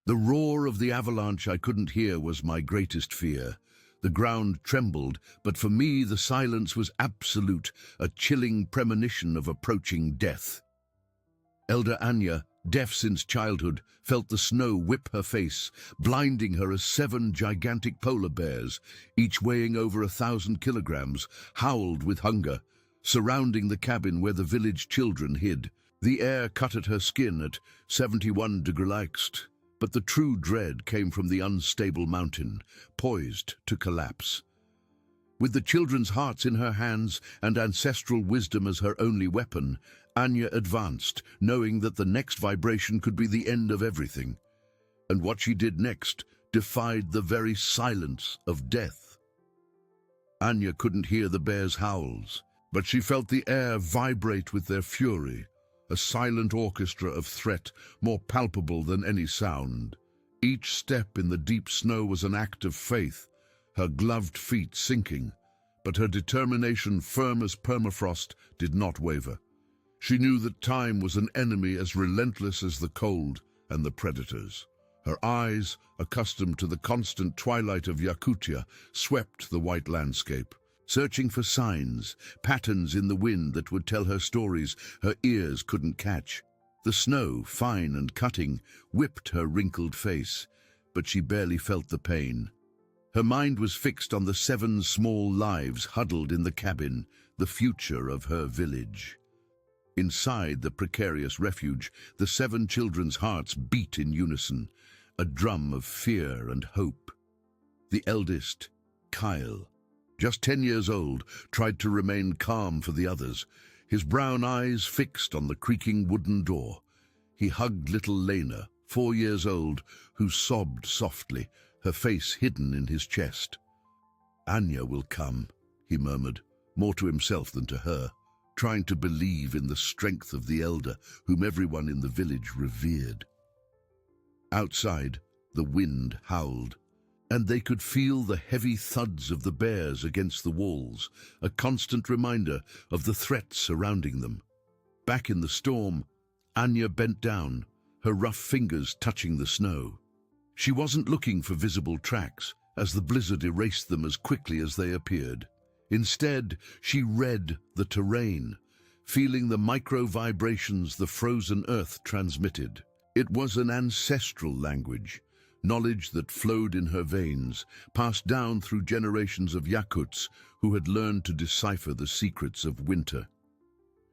The roar of the avalanche I couldn't hear was my greatest fear. The ground trembled, but for me the silence was absolute, a chilling premonition of approaching death. Elder Anya, deaf since childhood, felt the snow whip her face, blinding her as 7 gigantic polar bears, each weighing over 1,000 kilograms, howled with hunger, surrounding the cabin where the village children hid. The air cut at her skin at 71 degrees, but the true dread came from the unstable mountain, poised to collapse. With the children's hearts in her hands and ancestral wisdom as her only weapon, Anya advanced, knowing that the next vibration could be the end of everything. And what she did next defied the very silence of death. Anya couldn't hear the bears' howls, but she felt the air vibrate with their fury, a silent orchestra of threat more palpable than any sound. Each step in the deep snow was an act of faith, her gloved feet sinking, but her determination, firm as permafrost, did not waver. She knew that time was an enemy as relentless as the cold and the predators. Her eyes, accustomed to the constant twilight of Yakutia, swept the white landscape, searching for signs, patterns in the wind that would tell her stories her ears couldn't catch. The snow, fine and cutting, whipped her wrinkled face, but she barely felt the pain. Her mind was fixed on the 7 small lives huddled in the cabin, the future of her village. Inside the precarious refuge, the 7 children's hearts beat in unison, a drum of fear and hope. The eldest, Kyle, just 10 years old, tried to remain calm for the others, his brown eyes fixed on the creaking wooden door. He hugged little Lena, 4 years old, who sobbed softly, her face hidden in his chest. "Anya will come," he murmured, more to himself than to her, trying to believe in the strength of the elder whom everyone in the village revered. Outside, the wind howled, and they could feel the heavy thuds of the bears against the walls, a constant reminder of the threat surrounding them. Back in the storm, Anya bent down, her rough fingers touching the snow. She wasn't looking for visible tracks, as the blizzard erased them as quickly as they appeared. Instead, she read the terrain, feeling the micro-vibrations the frozen earth transmitted. It was an ancestral language, knowledge that flowed in her veins, passed down through generations of Yakuts who had learned to decipher the secrets of winter.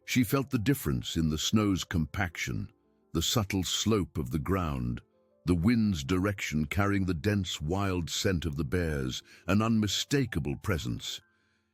She felt the difference in the snow's compaction, the subtle slope of the ground, the wind's direction carrying the dense, wild scent of the bears, an unmistakable presence.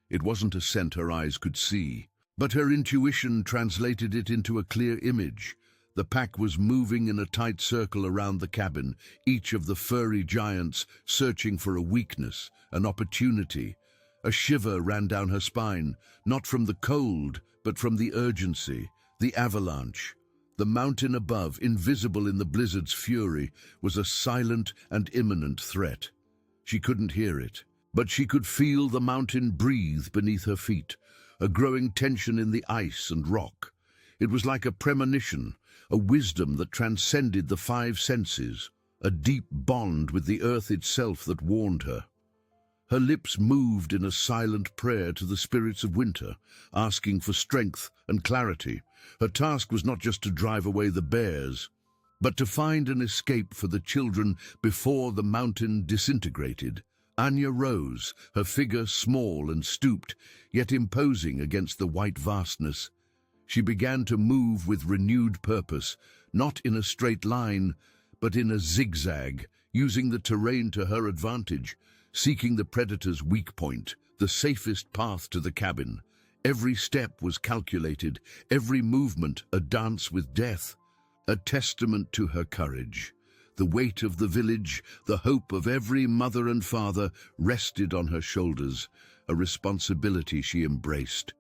It wasn't a scent her eyes could see, but her intuition translated it into a clear image. The pack was moving in a tight circle around the cabin, each of the furry giants searching for a weakness, an opportunity. A shiver ran down her spine, not from the cold, but from the urgency, the avalanche. The mountain above, invisible in the blizzard's fury, was a silent and imminent threat. She couldn't hear it, but she could feel the mountain breathe beneath her feet, a growing tension in the ice and rock. It was like a premonition, a wisdom that transcended the 5 senses, a deep bond with the earth itself that warned her. Her lips moved in a silent prayer to the spirits of winter, asking for strength and clarity. Her task was not just to drive away the bears, but to find an escape for the children before the mountain disintegrated. Anya rose, her figure small and stooped, yet imposing against the white vastness. She began to move with renewed purpose, not in a straight line, but in a zigzag, using the terrain to her advantage, seeking the predator's weak point, the safest path to the cabin. Every step was calculated, every movement a dance with death, a testament to her courage. The weight of the village, the hope of every mother and father rested on her shoulders, a responsibility she embraced.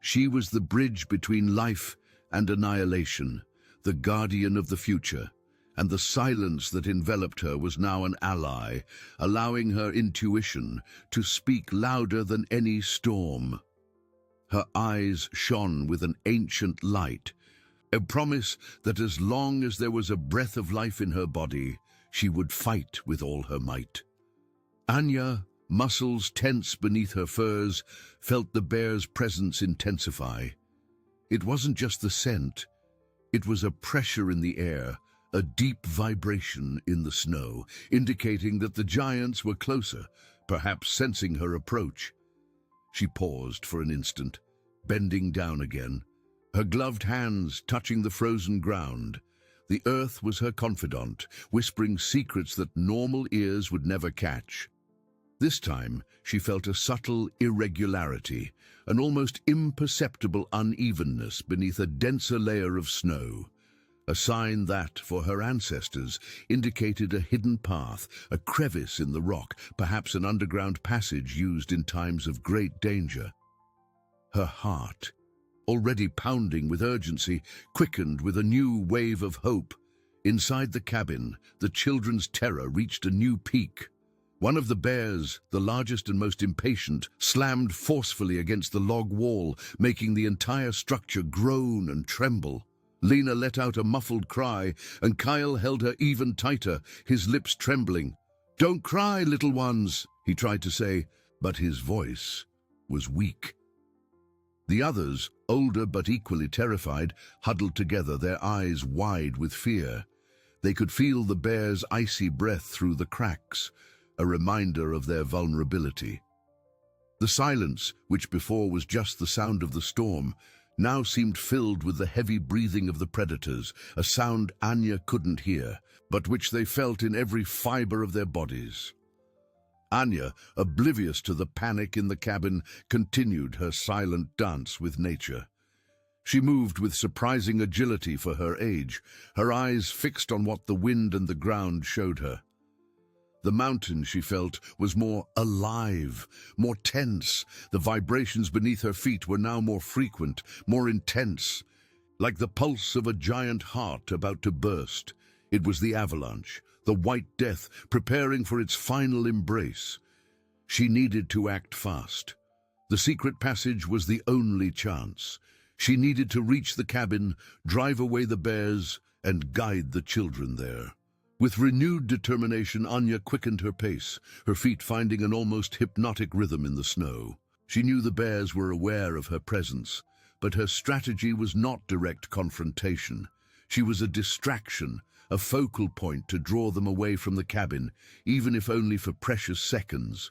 She was the bridge between life and annihilation, the guardian of the future, and the silence that enveloped her was now an ally, allowing her intuition to speak louder than any storm. Her eyes shone with an ancient light, a promise that as long as there was a breath of life in her body, She would fight with all her might. Anya, muscles tense beneath her furs, felt the bear's presence intensify. It wasn't just the scent. It was a pressure in the air, a deep vibration in the snow, indicating that the giants were closer, perhaps sensing her approach. She paused for an instant, bending down again, her gloved hands touching the frozen ground. The earth was her confidant, whispering secrets that normal ears would never catch. This time, she felt a subtle irregularity, an almost imperceptible unevenness beneath a denser layer of snow. A sign that, for her ancestors, indicated a hidden path, a crevice in the rock, perhaps an underground passage used in times of great danger. Her heart, already pounding with urgency, quickened with a new wave of hope. Inside the cabin, the children's terror reached a new peak. One of the bears, the largest and most impatient, slammed forcefully against the log wall, making the entire structure groan and tremble. Lena let out a muffled cry, and Kyle held her even tighter, his lips trembling. "Don't cry, little ones," he tried to say, but his voice was weak. The others, older but equally terrified, huddled together, their eyes wide with fear. They could feel the bear's icy breath through the cracks, a reminder of their vulnerability. The silence, which before was just the sound of the storm, now seemed filled with the heavy breathing of the predators, a sound Anya couldn't hear, but which they felt in every fiber of their bodies. Anya, oblivious to the panic in the cabin, continued her silent dance with nature. She moved with surprising agility for her age, her eyes fixed on what the wind and the ground showed her. The mountain, she felt, was more alive, more tense. The vibrations beneath her feet were now more frequent, more intense, like the pulse of a giant heart about to burst. It was the avalanche, the white death, preparing for its final embrace. She needed to act fast. The secret passage was the only chance. She needed to reach the cabin, drive away the bears, and guide the children there. With renewed determination, Anya quickened her pace, her feet finding an almost hypnotic rhythm in the snow. She knew the bears were aware of her presence, but her strategy was not direct confrontation. She was a distraction, a focal point to draw them away from the cabin, even if only for precious seconds.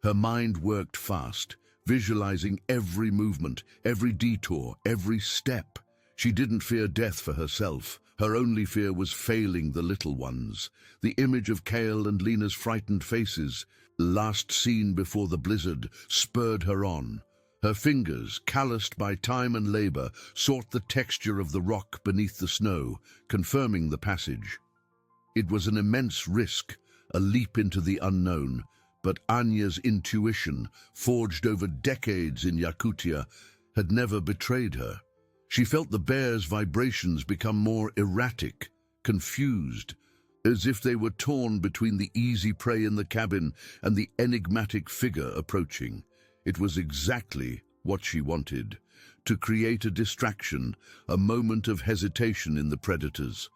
Her mind worked fast, visualizing every movement, every detour, every step. She didn't fear death for herself. Her only fear was failing the little ones. The image of Kale and Lena's frightened faces, last seen before the blizzard, spurred her on. Her fingers, calloused by time and labor, sought the texture of the rock beneath the snow, confirming the passage. It was an immense risk, a leap into the unknown, but Anya's intuition, forged over decades in Yakutia, had never betrayed her. She felt the bear's vibrations become more erratic, confused, as if they were torn between the easy prey in the cabin and the enigmatic figure approaching. It was exactly what she wanted, to create a distraction, a moment of hesitation in the predators.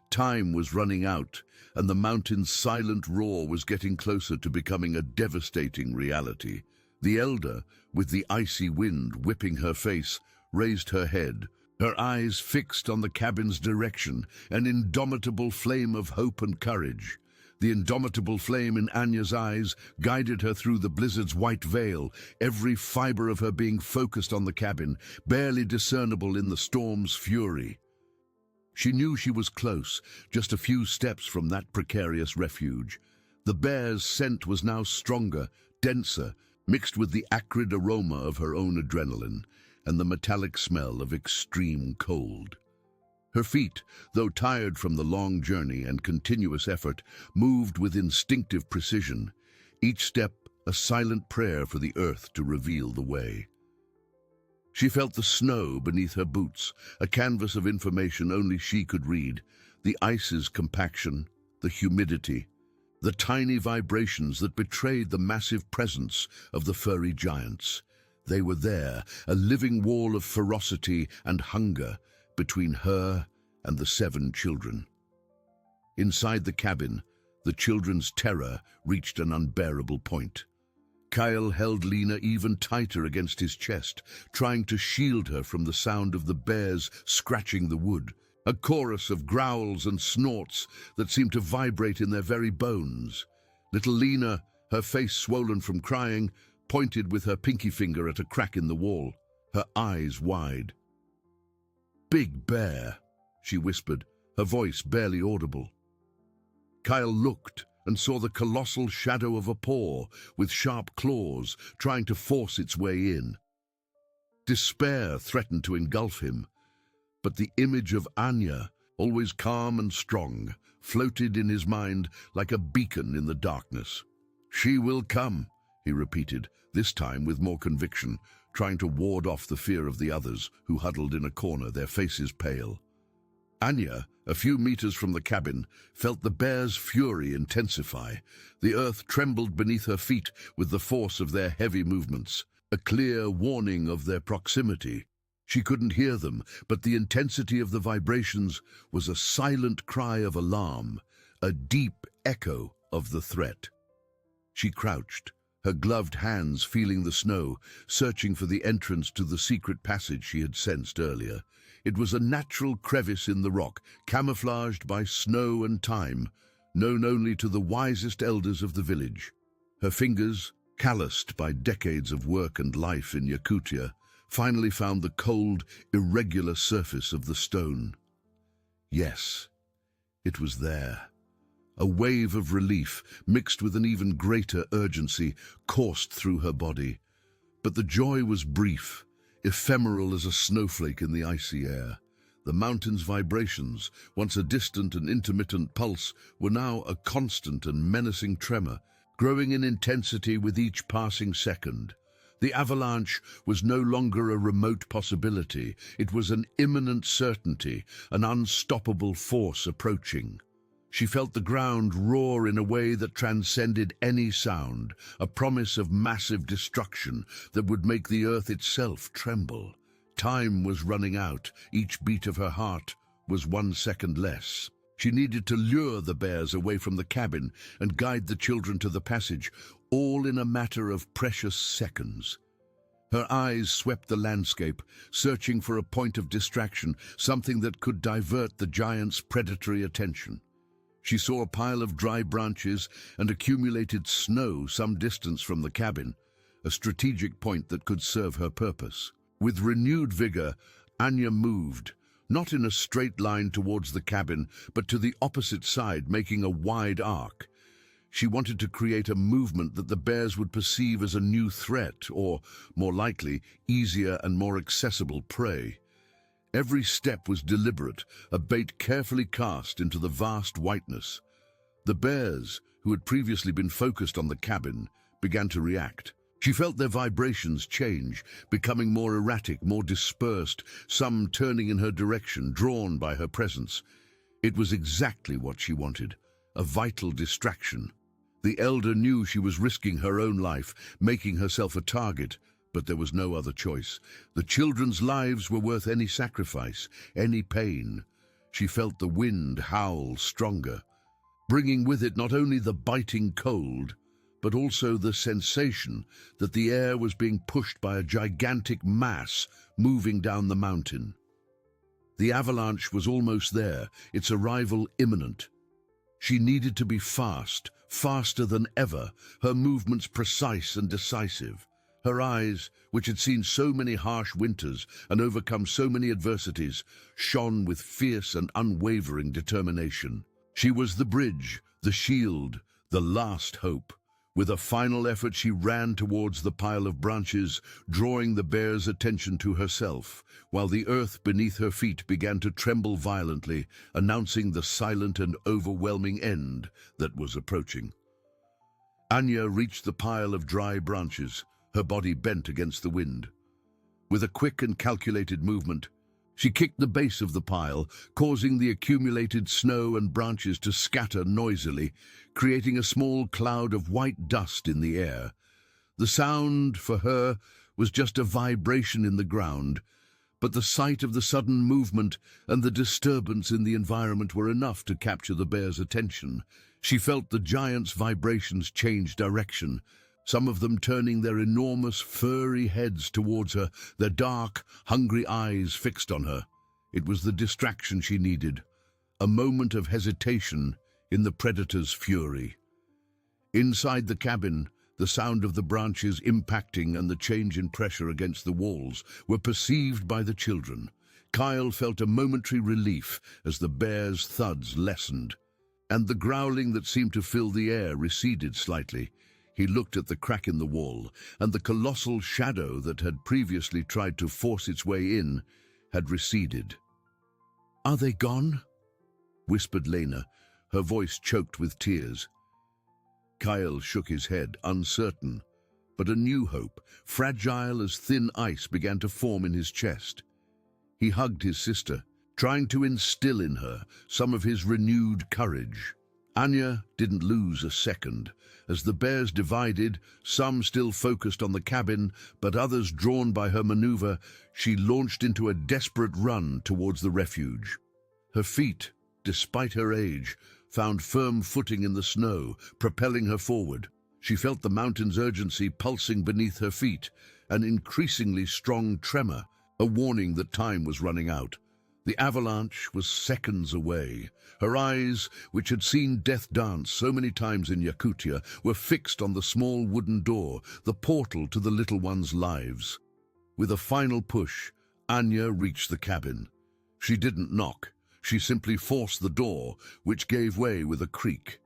Time was running out, and the mountain's silent roar was getting closer to becoming a devastating reality. The elder, with the icy wind whipping her face, raised her head, her eyes fixed on the cabin's direction, an indomitable flame of hope and courage. The indomitable flame in Anya's eyes guided her through the blizzard's white veil, every fiber of her being focused on the cabin, barely discernible in the storm's fury. She knew she was close, just a few steps from that precarious refuge. The bear's scent was now stronger, denser, mixed with the acrid aroma of her own adrenaline and the metallic smell of extreme cold. Her feet, though tired from the long journey and continuous effort, moved with instinctive precision, each step a silent prayer for the earth to reveal the way. She felt the snow beneath her boots, a canvas of information only she could read, the ice's compaction, the humidity, the tiny vibrations that betrayed the massive presence of the furry giants. They were there, a living wall of ferocity and hunger between her and the 7 children. Inside the cabin, the children's terror reached an unbearable point. Kyle held Lena even tighter against his chest, trying to shield her from the sound of the bears scratching the wood, a chorus of growls and snorts that seemed to vibrate in their very bones. Little Lena, her face swollen from crying, pointed with her pinky finger at a crack in the wall, her eyes wide. "Big bear," she whispered, her voice barely audible. Kyle looked and saw the colossal shadow of a paw with sharp claws trying to force its way in. Despair threatened to engulf him, but the image of Anya, always calm and strong, floated in his mind like a beacon in the darkness. "She will come," he repeated, this time with more conviction, trying to ward off the fear of the others, who huddled in a corner, their faces pale. Anya, a few meters from the cabin, felt the bear's fury intensify. The earth trembled beneath her feet with the force of their heavy movements, a clear warning of their proximity. She couldn't hear them, but the intensity of the vibrations was a silent cry of alarm, a deep echo of the threat. She crouched, her gloved hands feeling the snow, searching for the entrance to the secret passage she had sensed earlier. It was a natural crevice in the rock, camouflaged by snow and time, known only to the wisest elders of the village. Her fingers, calloused by decades of work and life in Yakutia, finally found the cold, irregular surface of the stone. Yes, it was there. A wave of relief, mixed with an even greater urgency, coursed through her body. But the joy was brief, ephemeral as a snowflake in the icy air. The mountain's vibrations, once a distant and intermittent pulse, were now a constant and menacing tremor, growing in intensity with each passing second. The avalanche was no longer a remote possibility. It was an imminent certainty, an unstoppable force approaching. She felt the ground roar in a way that transcended any sound, a promise of massive destruction that would make the earth itself tremble. Time was running out. Each beat of her heart was 1 second less. She needed to lure the bears away from the cabin and guide the children to the passage, all in a matter of precious seconds. Her eyes swept the landscape, searching for a point of distraction, something that could divert the giant's predatory attention. She saw a pile of dry branches and accumulated snow some distance from the cabin, a strategic point that could serve her purpose. With renewed vigor, Anya moved, not in a straight line towards the cabin, but to the opposite side, making a wide arc. She wanted to create a movement that the bears would perceive as a new threat, or, more likely, easier and more accessible prey. Every step was deliberate, a bait carefully cast into the vast whiteness. The bears, who had previously been focused on the cabin, began to react. She felt their vibrations change, becoming more erratic, more dispersed, some turning in her direction, drawn by her presence. It was exactly what she wanted, a vital distraction. The elder knew she was risking her own life, making herself a target, but there was no other choice. The children's lives were worth any sacrifice, any pain. She felt the wind howl stronger, bringing with it not only the biting cold, but also the sensation that the air was being pushed by a gigantic mass moving down the mountain. The avalanche was almost there, its arrival imminent. She needed to be fast, faster than ever, her movements precise and decisive. Her eyes, which had seen so many harsh winters and overcome so many adversities, shone with fierce and unwavering determination. She was the bridge, the shield, the last hope. With a final effort, she ran towards the pile of branches, drawing the bear's attention to herself, while the earth beneath her feet began to tremble violently, announcing the silent and overwhelming end that was approaching. Anya reached the pile of dry branches, her body bent against the wind. With a quick and calculated movement, she kicked the base of the pile, causing the accumulated snow and branches to scatter noisily, creating a small cloud of white dust in the air. The sound, for her, was just a vibration in the ground, But the sight of the sudden movement and the disturbance in the environment were enough to capture the bear's attention. She felt the giant's vibrations change direction, some of them turning their enormous furry heads towards her, their dark, hungry eyes fixed on her. It was the distraction she needed, a moment of hesitation in the predator's fury. Inside the cabin, the sound of the branches impacting and the change in pressure against the walls were perceived by the children. Kyle felt a momentary relief as the bear's thuds lessened, and the growling that seemed to fill the air receded slightly. He looked at the crack in the wall, and the colossal shadow that had previously tried to force its way in had receded. "Are they gone?" whispered Lena, her voice choked with tears. Kyle shook his head, uncertain, but a new hope, fragile as thin ice, began to form in his chest. He hugged his sister, trying to instill in her some of his renewed courage. Anya didn't lose a second. As the bears divided, some still focused on the cabin, but others drawn by her maneuver, she launched into a desperate run towards the refuge. Her feet, despite her age, found firm footing in the snow, propelling her forward. She felt the mountain's urgency pulsing beneath her feet, an increasingly strong tremor, a warning that time was running out. The avalanche was seconds away. Her eyes, which had seen death dance so many times in Yakutia, were fixed on the small wooden door, the portal to the little ones' lives. With a final push, Anya reached the cabin. She didn't knock. She simply forced the door, which gave way with a creak.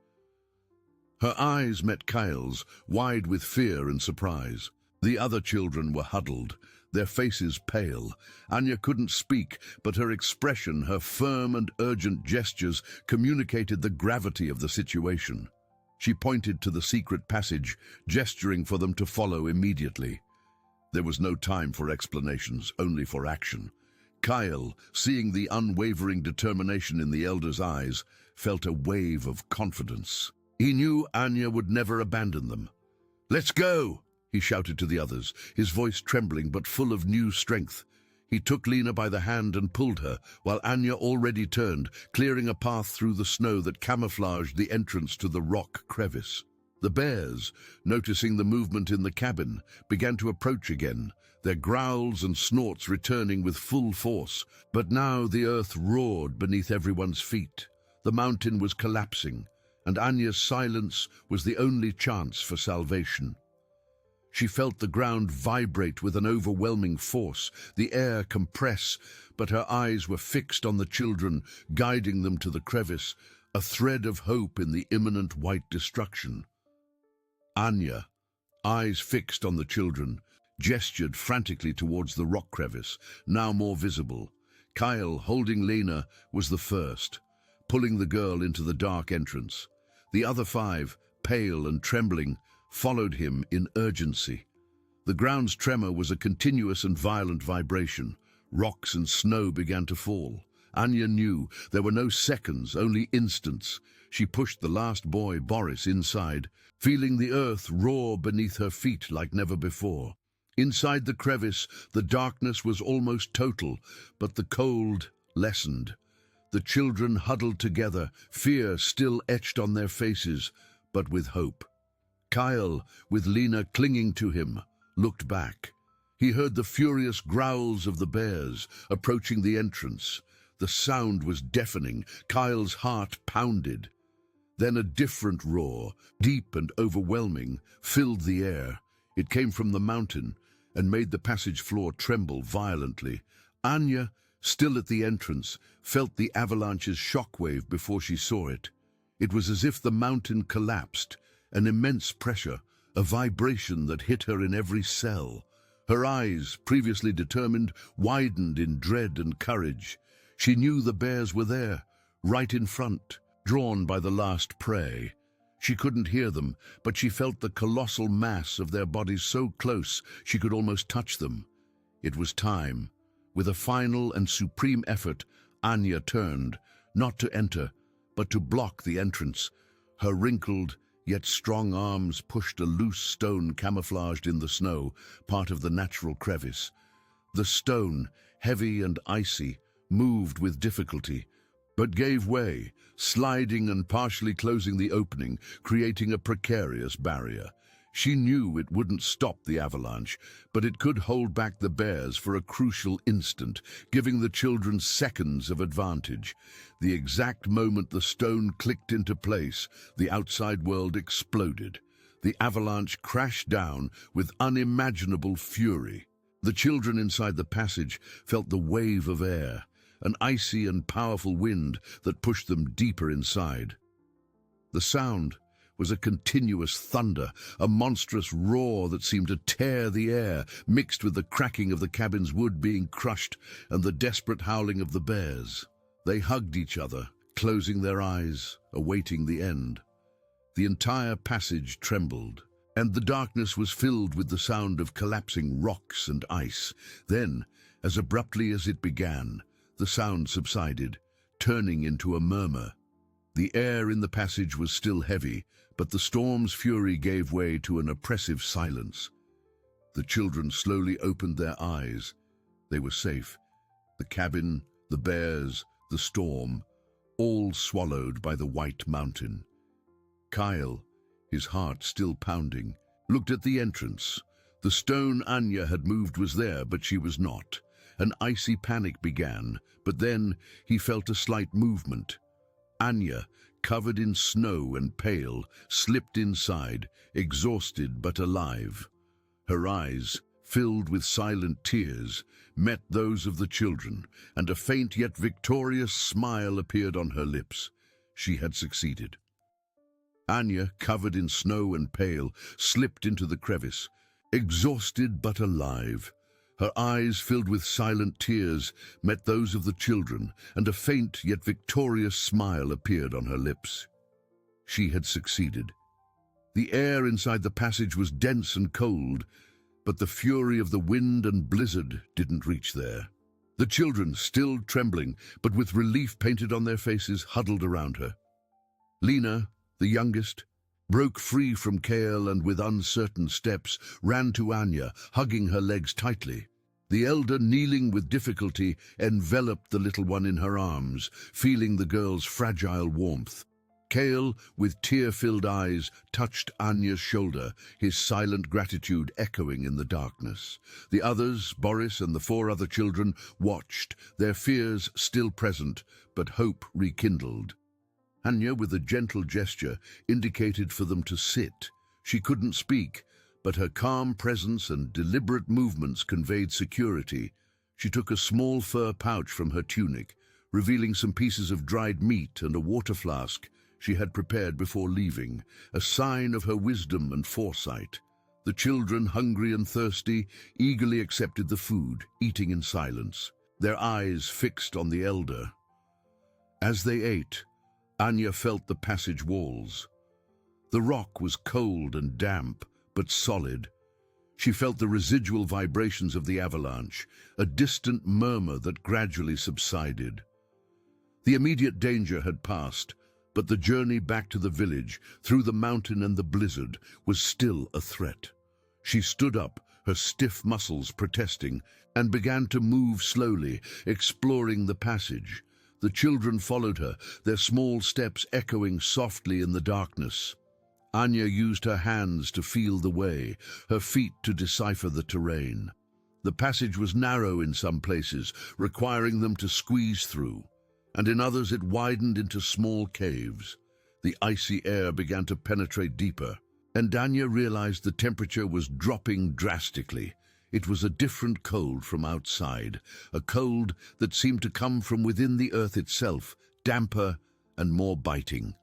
Her eyes met Kyle's, wide with fear and surprise. The other children were huddled, their faces pale. Anya couldn't speak, but her expression, her firm and urgent gestures, communicated the gravity of the situation. She pointed to the secret passage, gesturing for them to follow immediately. There was no time for explanations, only for action. Kyle, seeing the unwavering determination in the elder's eyes, felt a wave of confidence. He knew Anya would never abandon them. "Let's go!" he shouted to the others, his voice trembling but full of new strength. He took Lena by the hand and pulled her, while Anya already turned, clearing a path through the snow that camouflaged the entrance to the rock crevice. The bears, noticing the movement in the cabin, began to approach again, their growls and snorts returning with full force. But now the earth roared beneath everyone's feet. The mountain was collapsing, and Anya's silence was the only chance for salvation. She felt the ground vibrate with an overwhelming force, the air compress, but her eyes were fixed on the children, guiding them to the crevice, a thread of hope in the imminent white destruction. Anya, eyes fixed on the children, gestured frantically towards the rock crevice, now more visible. Kyle, holding Lena, was the first, pulling the girl into the dark entrance. The other five, pale and trembling, followed him in urgency. The ground's tremor was a continuous and violent vibration. Rocks and snow began to fall. Anya knew there were no seconds, only instants. She pushed the last boy, Boris, inside, feeling the earth roar beneath her feet like never before. Inside the crevice, the darkness was almost total, but the cold lessened. The children huddled together, fear still etched on their faces, but with hope. Kyle, with Lena clinging to him, looked back. He heard the furious growls of the bears approaching the entrance. The sound was deafening. Kyle's heart pounded. Then a different roar, deep and overwhelming, filled the air. It came from the mountain and made the passage floor tremble violently. Anya, still at the entrance, felt the avalanche's shockwave before she saw it. It was as if the mountain collapsed, an immense pressure, a vibration that hit her in every cell. Her eyes, previously determined, widened in dread and courage. She knew the bears were there, right in front, drawn by the last prey. She couldn't hear them, but she felt the colossal mass of their bodies so close she could almost touch them. It was time. With a final and supreme effort, Anya turned, not to enter, but to block the entrance. Her wrinkled, yet strong arms pushed a loose stone camouflaged in the snow, part of the natural crevice. The stone, heavy and icy, moved with difficulty, but gave way, sliding and partially closing the opening, creating a precarious barrier. She knew it wouldn't stop the avalanche, but it could hold back the bears for a crucial instant, giving the children seconds of advantage. The exact moment the stone clicked into place, the outside world exploded. The avalanche crashed down with unimaginable fury. The children inside the passage felt the wave of air, an icy and powerful wind that pushed them deeper inside. The sound was a continuous thunder, a monstrous roar that seemed to tear the air, mixed with the cracking of the cabin's wood being crushed and the desperate howling of the bears. They hugged each other, closing their eyes, awaiting the end. The entire passage trembled, and the darkness was filled with the sound of collapsing rocks and ice. Then, as abruptly as it began, the sound subsided, turning into a murmur. The air in the passage was still heavy, but the storm's fury gave way to an oppressive silence. The children slowly opened their eyes. They were safe. The cabin, the bears, the storm, all swallowed by the white mountain. Kyle, his heart still pounding, looked at the entrance. The stone Anya had moved was there, but she was not. An icy panic began, but then he felt a slight movement. Anya, covered in snow and pale, slipped inside, exhausted but alive. Her eyes, filled with silent tears, met those of the children, and a faint yet victorious smile appeared on her lips. She had succeeded. Anya, covered in snow and pale, slipped into the crevice, exhausted but alive. Her eyes, filled with silent tears, met those of the children, and a faint yet victorious smile appeared on her lips. She had succeeded. The air inside the passage was dense and cold, but the fury of the wind and blizzard didn't reach there. The children, still trembling, but with relief painted on their faces, huddled around her. Lena, the youngest, broke free from Kale and with uncertain steps ran to Anya, hugging her legs tightly. The elder, kneeling with difficulty, enveloped the little one in her arms, feeling the girl's fragile warmth. Kale, with tear-filled eyes, touched Anya's shoulder, his silent gratitude echoing in the darkness. The others, Boris and the 4 other children, watched, their fears still present, but hope rekindled. Anya, with a gentle gesture, indicated for them to sit. She couldn't speak, but her calm presence and deliberate movements conveyed security. She took a small fur pouch from her tunic, revealing some pieces of dried meat and a water flask she had prepared before leaving, a sign of her wisdom and foresight. The children, hungry and thirsty, eagerly accepted the food, eating in silence, their eyes fixed on the elder. As they ate, Anya felt the passage walls. The rock was cold and damp, but solid. She felt the residual vibrations of the avalanche, a distant murmur that gradually subsided. The immediate danger had passed, but the journey back to the village, through the mountain and the blizzard, was still a threat. She stood up, her stiff muscles protesting, and began to move slowly, exploring the passage. The children followed her, their small steps echoing softly in the darkness. Anya used her hands to feel the way, her feet to decipher the terrain. The passage was narrow in some places, requiring them to squeeze through, and in others it widened into small caves. The icy air began to penetrate deeper, and Anya realized the temperature was dropping drastically. It was a different cold from outside, a cold that seemed to come from within the earth itself, damper and more biting.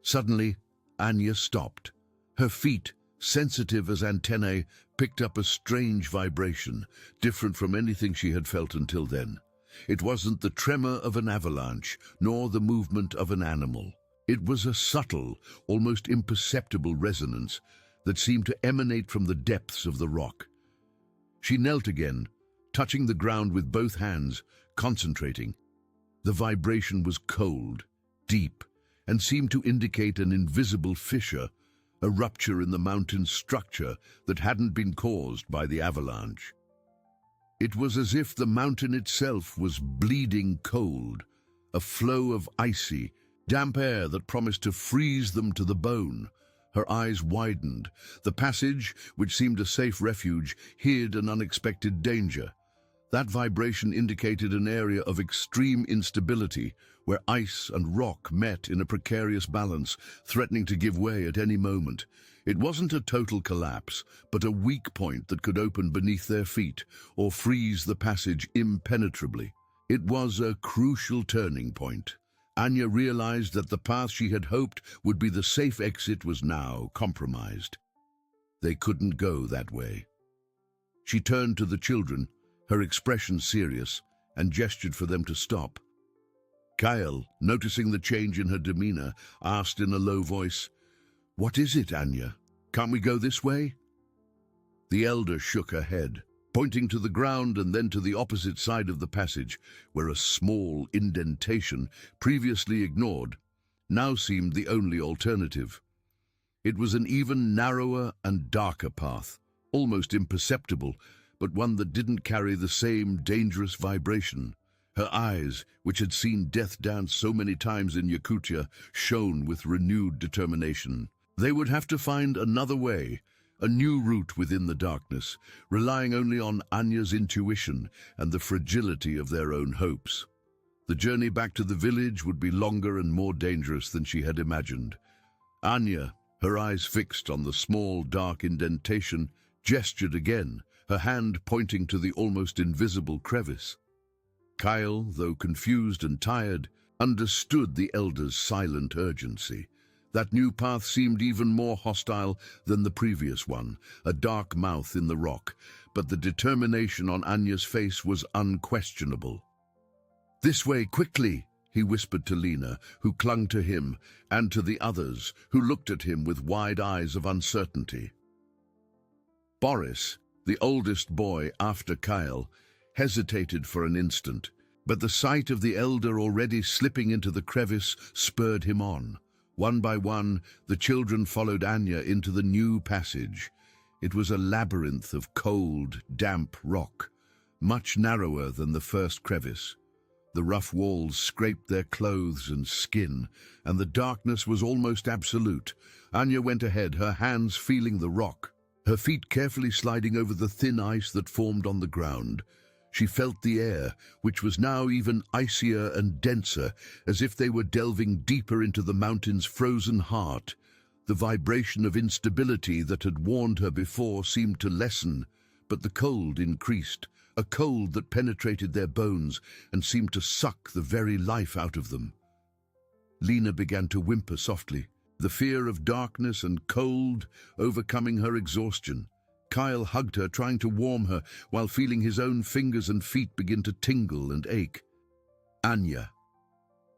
Suddenly, Anya stopped. Her feet, sensitive as antennae, picked up a strange vibration, different from anything she had felt until then. It wasn't the tremor of an avalanche, nor the movement of an animal. It was a subtle, almost imperceptible resonance that seemed to emanate from the depths of the rock. She knelt again, touching the ground with both hands, concentrating. The vibration was cold, deep, and seemed to indicate an invisible fissure, a rupture in the mountain's structure that hadn't been caused by the avalanche. It was as if the mountain itself was bleeding cold, a flow of icy, damp air that promised to freeze them to the bone. Her eyes widened. The passage, which seemed a safe refuge, hid an unexpected danger. That vibration indicated an area of extreme instability, where ice and rock met in a precarious balance, threatening to give way at any moment. It wasn't a total collapse, but a weak point that could open beneath their feet or freeze the passage impenetrably. It was a crucial turning point. Anya realized that the path she had hoped would be the safe exit was now compromised. They couldn't go that way. She turned to the children, her expression serious, and gestured for them to stop. Kyle, noticing the change in her demeanor, asked in a low voice, "What is it, Anya? Can't we go this way?" The elder shook her head, pointing to the ground and then to the opposite side of the passage, where a small indentation, previously ignored, now seemed the only alternative. It was an even narrower and darker path, almost imperceptible, but one that didn't carry the same dangerous vibration. Her eyes, which had seen death dance so many times in Yakutia, shone with renewed determination. They would have to find another way, a new route within the darkness, relying only on Anya's intuition and the fragility of their own hopes. The journey back to the village would be longer and more dangerous than she had imagined. Anya, her eyes fixed on the small, dark indentation, gestured again, her hand pointing to the almost invisible crevice. Kyle, though confused and tired, understood the elder's silent urgency. That new path seemed even more hostile than the previous one, a dark mouth in the rock, but the determination on Anya's face was unquestionable. "This way, quickly," he whispered to Lena, who clung to him, and to the others, who looked at him with wide eyes of uncertainty. Boris, the oldest boy after Kyle, hesitated for an instant, but the sight of the elder already slipping into the crevice spurred him on. One by one, the children followed Anya into the new passage. It was a labyrinth of cold, damp rock, much narrower than the first crevice. The rough walls scraped their clothes and skin, and the darkness was almost absolute. Anya went ahead, her hands feeling the rock, her feet carefully sliding over the thin ice that formed on the ground. She felt the air, which was now even icier and denser, as if they were delving deeper into the mountain's frozen heart. The vibration of instability that had warned her before seemed to lessen, but the cold increased, a cold that penetrated their bones and seemed to suck the very life out of them. Lena began to whimper softly, the fear of darkness and cold overcoming her exhaustion. Kyle hugged her, trying to warm her, while feeling his own fingers and feet begin to tingle and ache. "Anya."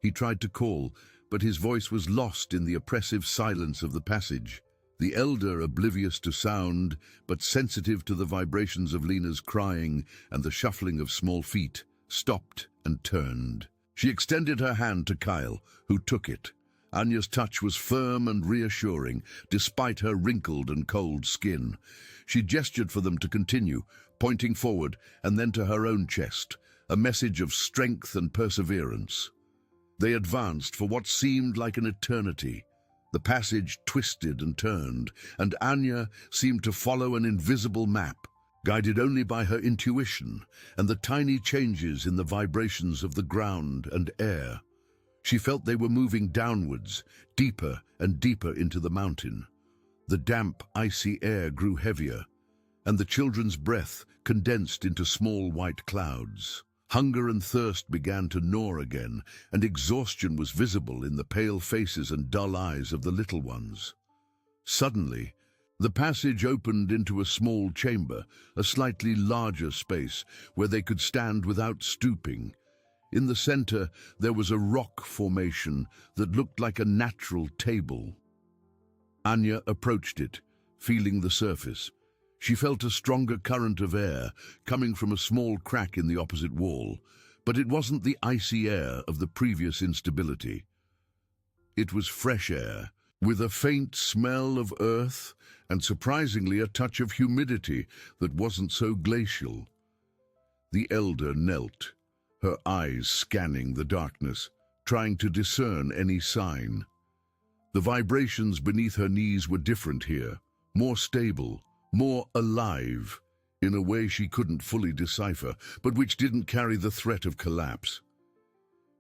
He tried to call, but his voice was lost in the oppressive silence of the passage. The elder, oblivious to sound, but sensitive to the vibrations of Lena's crying and the shuffling of small feet, stopped and turned. She extended her hand to Kyle, who took it. Anya's touch was firm and reassuring, despite her wrinkled and cold skin. She gestured for them to continue, pointing forward and then to her own chest, a message of strength and perseverance. They advanced for what seemed like an eternity. The passage twisted and turned, and Anya seemed to follow an invisible map, guided only by her intuition and the tiny changes in the vibrations of the ground and air. She felt they were moving downwards, deeper and deeper into the mountain. The damp, icy air grew heavier, and the children's breath condensed into small white clouds. Hunger and thirst began to gnaw again, and exhaustion was visible in the pale faces and dull eyes of the little ones. Suddenly, the passage opened into a small chamber, a slightly larger space, where they could stand without stooping. In the center, there was a rock formation that looked like a natural table. Anya approached it, feeling the surface. She felt a stronger current of air coming from a small crack in the opposite wall, but it wasn't the icy air of the previous instability. It was fresh air, with a faint smell of earth and surprisingly a touch of humidity that wasn't so glacial. The elder knelt, her eyes scanning the darkness, trying to discern any sign. The vibrations beneath her knees were different here, more stable, more alive, in a way she couldn't fully decipher, but which didn't carry the threat of collapse.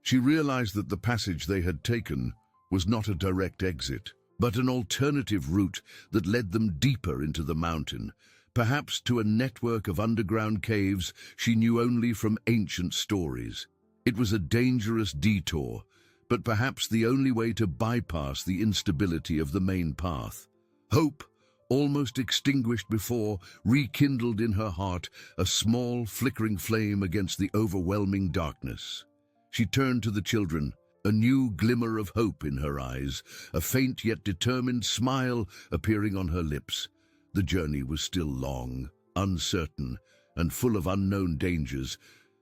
She realized that the passage they had taken was not a direct exit, but an alternative route that led them deeper into the mountain, perhaps to a network of underground caves she knew only from ancient stories. It was a dangerous detour, but perhaps the only way to bypass the instability of the main path. Hope, almost extinguished before, rekindled in her heart, a small, flickering flame against the overwhelming darkness. She turned to the children, a new glimmer of hope in her eyes, a faint yet determined smile appearing on her lips. The journey was still long, uncertain, and full of unknown dangers,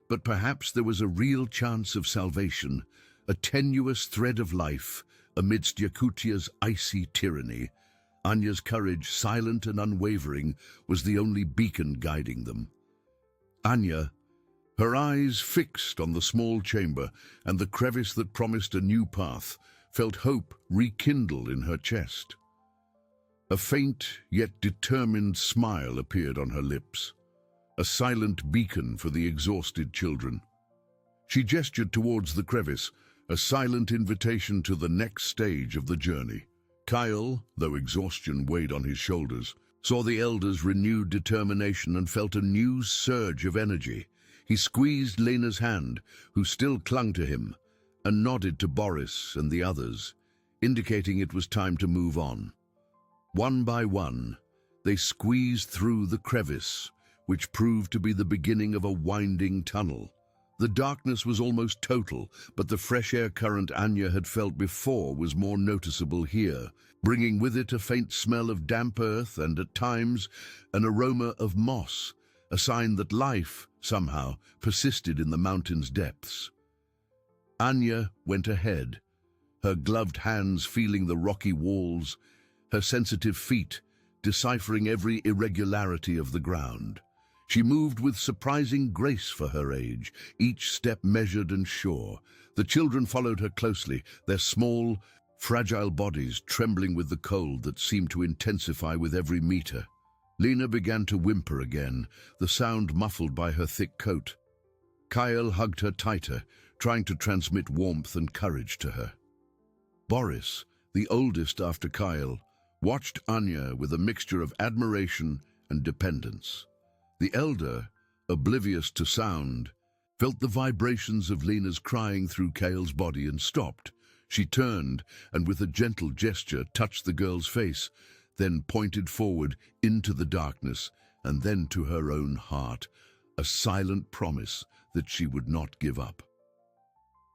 but perhaps there was a real chance of salvation, a tenuous thread of life amidst Yakutia's icy tyranny. Anya's courage, silent and unwavering, was the only beacon guiding them. Anya, her eyes fixed on the small chamber and the crevice that promised a new path, felt hope rekindle in her chest. A faint yet determined smile appeared on her lips, a silent beacon for the exhausted children. She gestured towards the crevice, a silent invitation to the next stage of the journey. Kyle, though exhaustion weighed on his shoulders, saw the elder's renewed determination and felt a new surge of energy. He squeezed Lena's hand, who still clung to him, and nodded to Boris and the others, indicating it was time to move on. One by one, they squeezed through the crevice, which proved to be the beginning of a winding tunnel. The darkness was almost total, but the fresh air current Anya had felt before was more noticeable here, bringing with it a faint smell of damp earth and, at times, an aroma of moss, a sign that life, somehow, persisted in the mountain's depths. Anya went ahead, her gloved hands feeling the rocky walls, her sensitive feet deciphering every irregularity of the ground. She moved with surprising grace for her age, each step measured and sure. The children followed her closely, their small, fragile bodies trembling with the cold that seemed to intensify with every meter. Lena began to whimper again, the sound muffled by her thick coat. Kyle hugged her tighter, trying to transmit warmth and courage to her. Boris, the oldest after Kyle, watched Anya with a mixture of admiration and dependence. The elder, oblivious to sound, felt the vibrations of Lena's crying through Kyle's body and stopped. She turned and with a gentle gesture touched the girl's face, then pointed forward into the darkness and then to her own heart, a silent promise that she would not give up.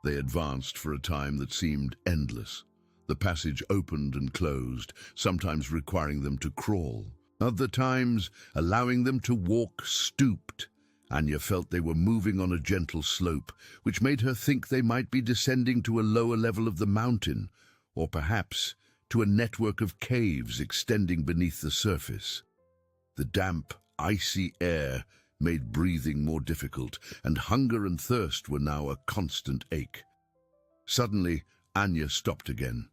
They advanced for a time that seemed endless. The passage opened and closed, sometimes requiring them to crawl, other times allowing them to walk stooped. Anya felt they were moving on a gentle slope, which made her think they might be descending to a lower level of the mountain, or perhaps to a network of caves extending beneath the surface. The damp, icy air made breathing more difficult, and hunger and thirst were now a constant ache. Suddenly, Anya stopped again.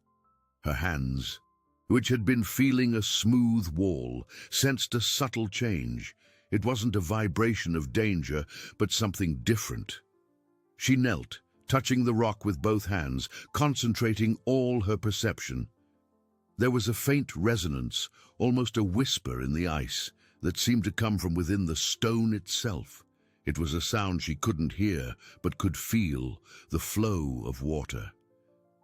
Her hands, which had been feeling a smooth wall, sensed a subtle change. It wasn't a vibration of danger, but something different. She knelt, touching the rock with both hands, concentrating all her perception. There was a faint resonance, almost a whisper in the ice, that seemed to come from within the stone itself. It was a sound she couldn't hear, but could feel, the flow of water.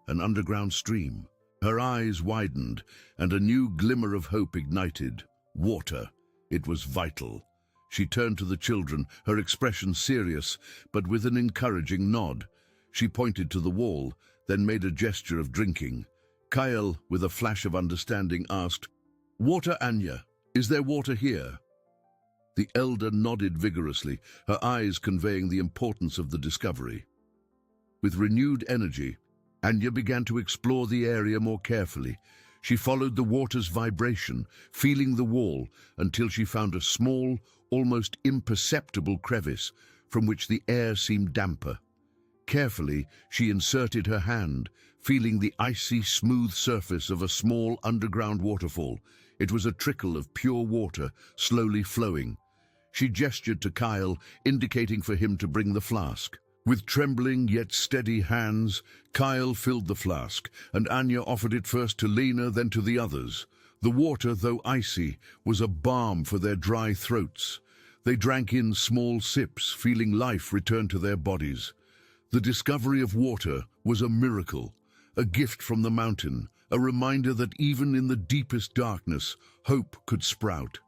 An underground stream. Her eyes widened, and a new glimmer of hope ignited. Water. It was vital. She turned to the children, her expression serious, but with an encouraging nod. She pointed to the wall, then made a gesture of drinking. Kyle, with a flash of understanding, asked, "Water, Anya? Is there water here?" The elder nodded vigorously, her eyes conveying the importance of the discovery. With renewed energy, Anya began to explore the area more carefully. She followed the water's vibration, feeling the wall, until she found a small, almost imperceptible crevice, from which the air seemed damper. Carefully, she inserted her hand, feeling the icy, smooth surface of a small underground waterfall. It was a trickle of pure water, slowly flowing. She gestured to Kyle, indicating for him to bring the flask. With trembling yet steady hands, Kyle filled the flask, and Anya offered it first to Lena, then to the others. The water, though icy, was a balm for their dry throats. They drank in small sips, feeling life return to their bodies. The discovery of water was a miracle, a gift from the mountain, a reminder that even in the deepest darkness, hope could sprout.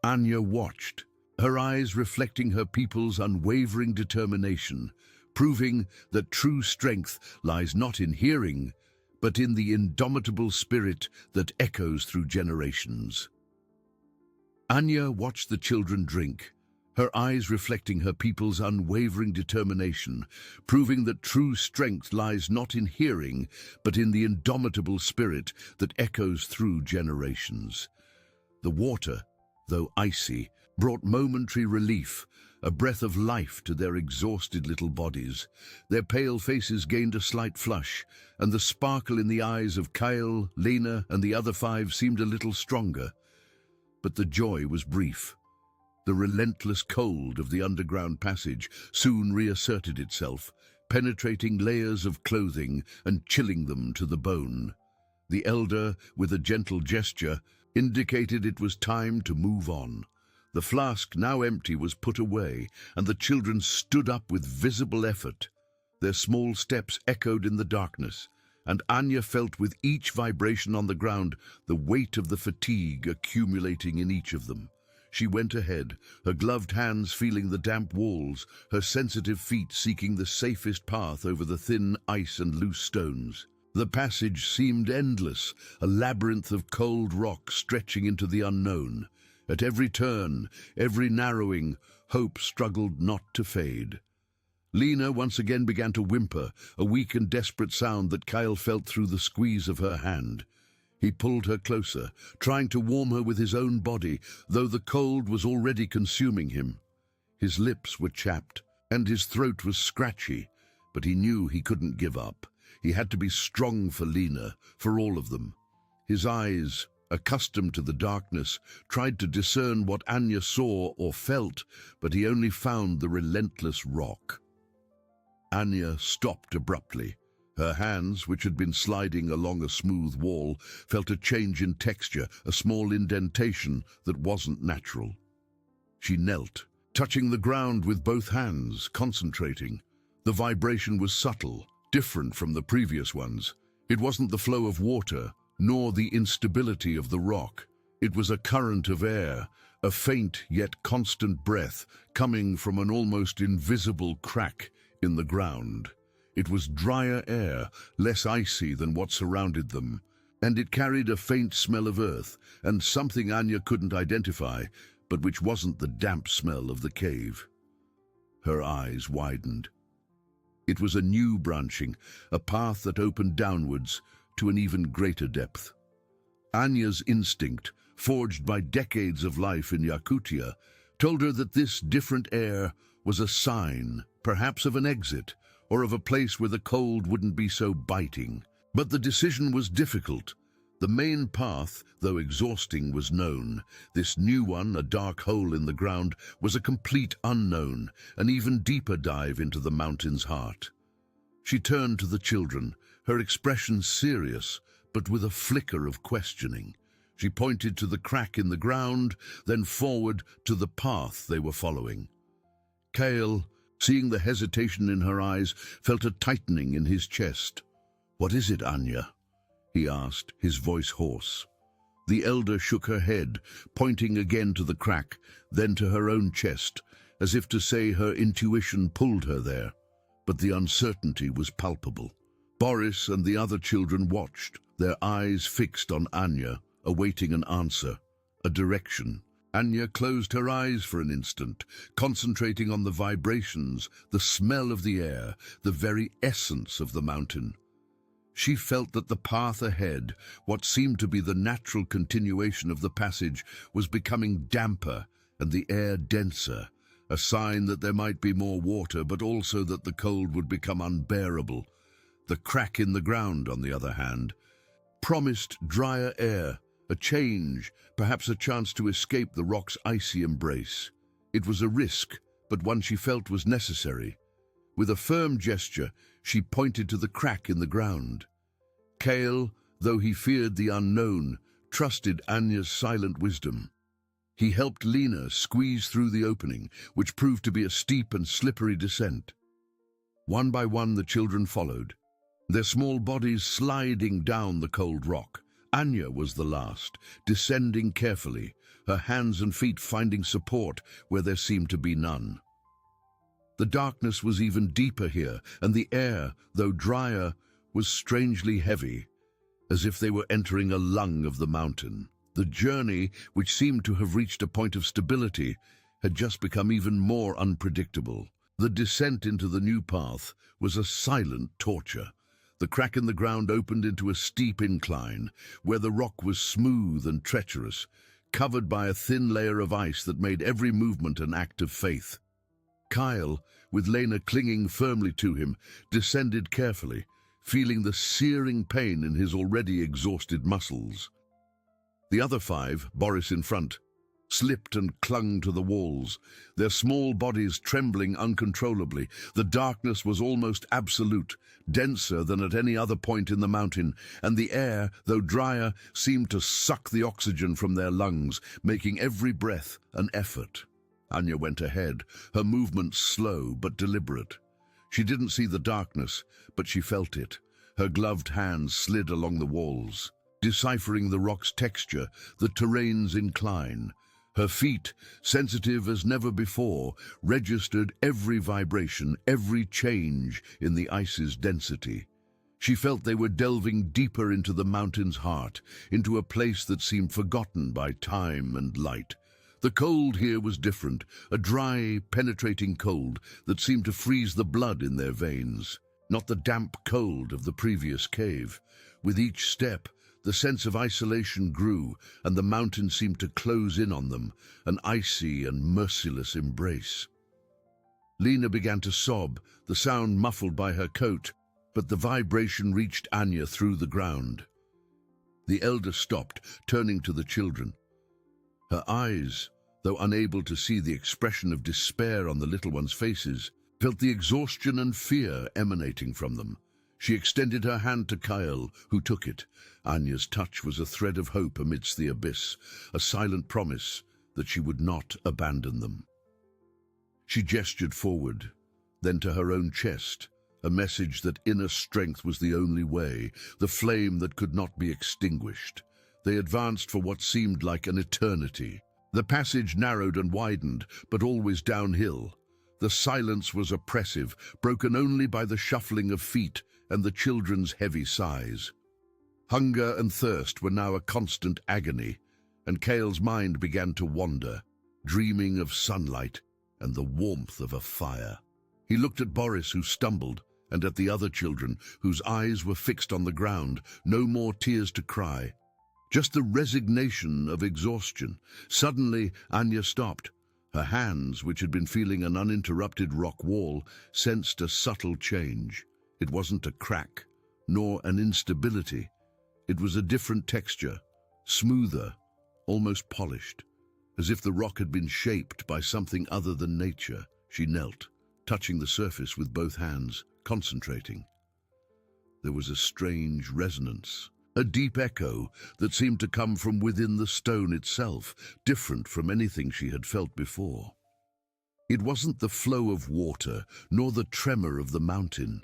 Anya watched, her eyes reflecting her people's unwavering determination, proving that true strength lies not in hearing, but in the indomitable spirit that echoes through generations. Anya watched the children drink, her eyes reflecting her people's unwavering determination, proving that true strength lies not in hearing, but in the indomitable spirit that echoes through generations. The water, though icy, brought momentary relief, a breath of life to their exhausted little bodies. Their pale faces gained a slight flush, and the sparkle in the eyes of Kyle, Lena, and the other 5 seemed a little stronger. But the joy was brief. The relentless cold of the underground passage soon reasserted itself, penetrating layers of clothing and chilling them to the bone. The elder, with a gentle gesture, indicated it was time to move on. The flask, now empty, was put away, and the children stood up with visible effort. Their small steps echoed in the darkness, and Anya felt with each vibration on the ground the weight of the fatigue accumulating in each of them. She went ahead, her gloved hands feeling the damp walls, her sensitive feet seeking the safest path over the thin ice and loose stones. The passage seemed endless, a labyrinth of cold rock stretching into the unknown. At every turn, every narrowing, hope struggled not to fade. Lena once again began to whimper, a weak and desperate sound that Kyle felt through the squeeze of her hand. He pulled her closer, trying to warm her with his own body, though the cold was already consuming him. His lips were chapped, and his throat was scratchy, but he knew he couldn't give up. He had to be strong for Lena, for all of them. His eyes, accustomed to the darkness, tried to discern what Anya saw or felt, but he only found the relentless rock. Anya stopped abruptly. Her hands, which had been sliding along a smooth wall, felt a change in texture, a small indentation that wasn't natural. She knelt, touching the ground with both hands, concentrating. The vibration was subtle, different from the previous ones. It wasn't the flow of water, nor the instability of the rock. It was a current of air, a faint yet constant breath coming from an almost invisible crack in the ground. It was drier air, less icy than what surrounded them, and it carried a faint smell of earth and something Anya couldn't identify, but which wasn't the damp smell of the cave. Her eyes widened. It was a new branching, a path that opened downwards to an even greater depth. Anya's instinct, forged by decades of life in Yakutia, told her that this different air was a sign, perhaps of an exit, or of a place where the cold wouldn't be so biting. But the decision was difficult. The main path, though exhausting, was known. This new one, a dark hole in the ground, was a complete unknown, an even deeper dive into the mountain's heart. She turned to the children, her expression serious, but with a flicker of questioning. She pointed to the crack in the ground, then forward to the path they were following. Kale, seeing the hesitation in her eyes, felt a tightening in his chest. "What is it, Anya?" he asked, his voice hoarse. The elder shook her head, pointing again to the crack, then to her own chest, as if to say her intuition pulled her there. But the uncertainty was palpable. Boris and the other children watched, their eyes fixed on Anya, awaiting an answer, a direction. Anya closed her eyes for an instant, concentrating on the vibrations, the smell of the air, the very essence of the mountain. She felt that the path ahead, what seemed to be the natural continuation of the passage, was becoming damper and the air denser, a sign that there might be more water, but also that the cold would become unbearable. The crack in the ground, on the other hand, promised drier air, a change, perhaps a chance to escape the rock's icy embrace. It was a risk, but one she felt was necessary. With a firm gesture, she pointed to the crack in the ground. Kale, though he feared the unknown, trusted Anya's silent wisdom. He helped Lena squeeze through the opening, which proved to be a steep and slippery descent. One by one, the children followed, their small bodies sliding down the cold rock. Anya was the last, descending carefully, her hands and feet finding support where there seemed to be none. The darkness was even deeper here, and the air, though drier, was strangely heavy, as if they were entering a lung of the mountain. The journey, which seemed to have reached a point of stability, had just become even more unpredictable. The descent into the new path was a silent torture. The crack in the ground opened into a steep incline, where the rock was smooth and treacherous, covered by a thin layer of ice that made every movement an act of faith. Kyle, with Lena clinging firmly to him, descended carefully, feeling the searing pain in his already exhausted muscles. The other five, Boris in front, slipped and clung to the walls, their small bodies trembling uncontrollably. The darkness was almost absolute, denser than at any other point in the mountain, and the air, though drier, seemed to suck the oxygen from their lungs, making every breath an effort. Anya went ahead, her movements slow but deliberate. She didn't see the darkness, but she felt it. Her gloved hands slid along the walls, deciphering the rock's texture, the terrain's incline. Her feet, sensitive as never before, registered every vibration, every change in the ice's density. She felt they were delving deeper into the mountain's heart, into a place that seemed forgotten by time and light. The cold here was different, a dry, penetrating cold that seemed to freeze the blood in their veins, not the damp cold of the previous cave. With each step, the sense of isolation grew, and the mountain seemed to close in on them, an icy and merciless embrace. Lena began to sob, the sound muffled by her coat, but the vibration reached Anya through the ground. The elder stopped, turning to the children. Her eyes, though unable to see the expression of despair on the little ones' faces, felt the exhaustion and fear emanating from them. She extended her hand to Kyle, who took it. Anya's touch was a thread of hope amidst the abyss, a silent promise that she would not abandon them. She gestured forward, then to her own chest, a message that inner strength was the only way, the flame that could not be extinguished. They advanced for what seemed like an eternity. The passage narrowed and widened, but always downhill. The silence was oppressive, broken only by the shuffling of feet and the children's heavy sighs. Hunger and thirst were now a constant agony, and Kale's mind began to wander, dreaming of sunlight and the warmth of a fire. He looked at Boris, who stumbled, and at the other children, whose eyes were fixed on the ground, no more tears to cry. Just the resignation of exhaustion. Suddenly, Anya stopped. Her hands, which had been feeling an uninterrupted rock wall, sensed a subtle change. It wasn't a crack, nor an instability. It was a different texture, smoother, almost polished, as if the rock had been shaped by something other than nature. She knelt, touching the surface with both hands, concentrating. There was a strange resonance, a deep echo that seemed to come from within the stone itself, different from anything she had felt before. It wasn't the flow of water, nor the tremor of the mountain.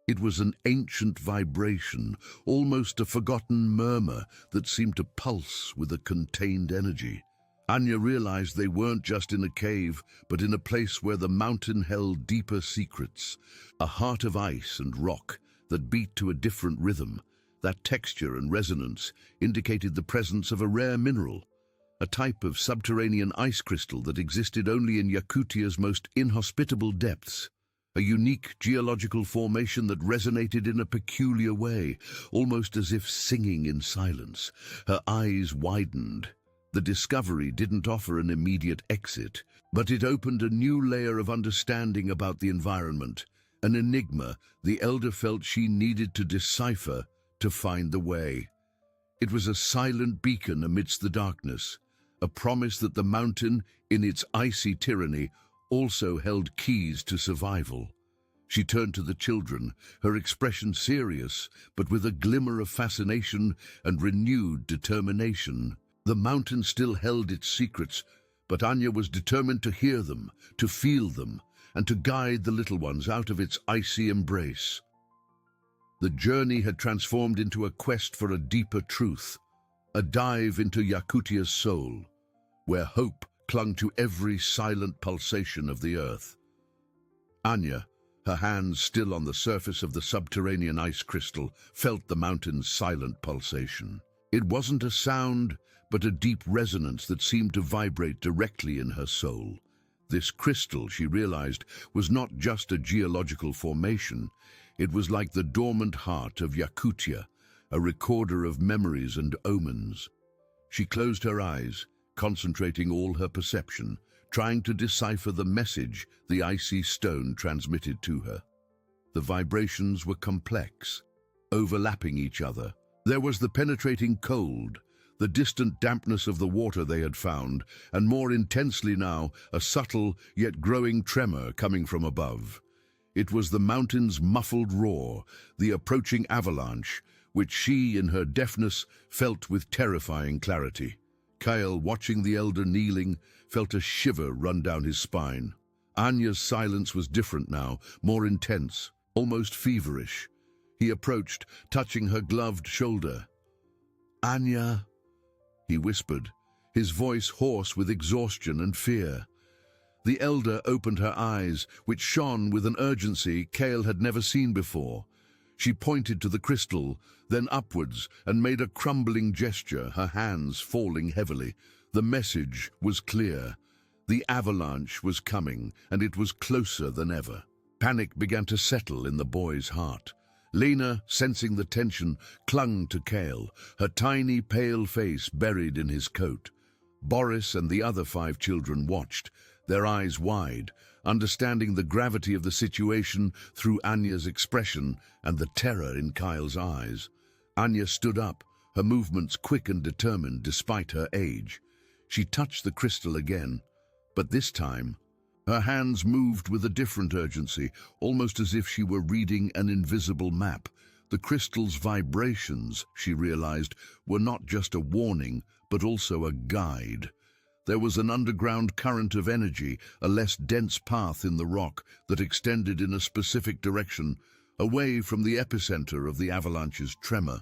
It was an ancient vibration, almost a forgotten murmur that seemed to pulse with a contained energy. Anya realized they weren't just in a cave, but in a place where the mountain held deeper secrets, a heart of ice and rock that beat to a different rhythm. That texture and resonance indicated the presence of a rare mineral, a type of subterranean ice crystal that existed only in Yakutia's most inhospitable depths, a unique geological formation that resonated in a peculiar way, almost as if singing in silence. Her eyes widened, The discovery didn't offer an immediate exit, but it opened a new layer of understanding about the environment, an enigma the elder felt she needed to decipher to find the way. It was a silent beacon amidst the darkness, a promise that the mountain, in its icy tyranny, also held keys to survival. She turned to the children, her expression serious, but with a glimmer of fascination and renewed determination. The mountain still held its secrets, but Anya was determined to hear them, to feel them, and to guide the little ones out of its icy embrace. The journey had transformed into a quest for a deeper truth, a dive into Yakutia's soul, where hope clung to every silent pulsation of the earth. Anya, her hands still on the surface of the subterranean ice crystal, felt the mountain's silent pulsation. It wasn't a sound, but a deep resonance that seemed to vibrate directly in her soul. This crystal, she realized, was not just a geological formation. It was like the dormant heart of Yakutia, a recorder of memories and omens. She closed her eyes, concentrating all her perception, trying to decipher the message the icy stone transmitted to her. The vibrations were complex, overlapping each other. There was the penetrating cold, the distant dampness of the water they had found, and more intensely now, a subtle yet growing tremor coming from above. It was the mountain's muffled roar, the approaching avalanche, which she, in her deafness, felt with terrifying clarity. Kyle, watching the elder kneeling, felt a shiver run down his spine. Anya's silence was different now, more intense, almost feverish. He approached, touching her gloved shoulder. "Anya," he whispered, his voice hoarse with exhaustion and fear. The elder opened her eyes, which shone with an urgency Kale had never seen before. She pointed to the crystal, then upwards, and made a crumbling gesture, her hands falling heavily. The message was clear. The avalanche was coming, and it was closer than ever. Panic began to settle in the boy's heart. Lena, sensing the tension, clung to Kale, her tiny, pale face buried in his coat. Boris and the other 5 children watched, their eyes wide, understanding the gravity of the situation through Anya's expression and the terror in Kyle's eyes. Anya stood up, her movements quick and determined despite her age. She touched the crystal again, but this time, her hands moved with a different urgency, almost as if she were reading an invisible map. The crystal's vibrations, she realized, were not just a warning, but also a guide. There was an underground current of energy, a less dense path in the rock that extended in a specific direction, away from the epicenter of the avalanche's tremor.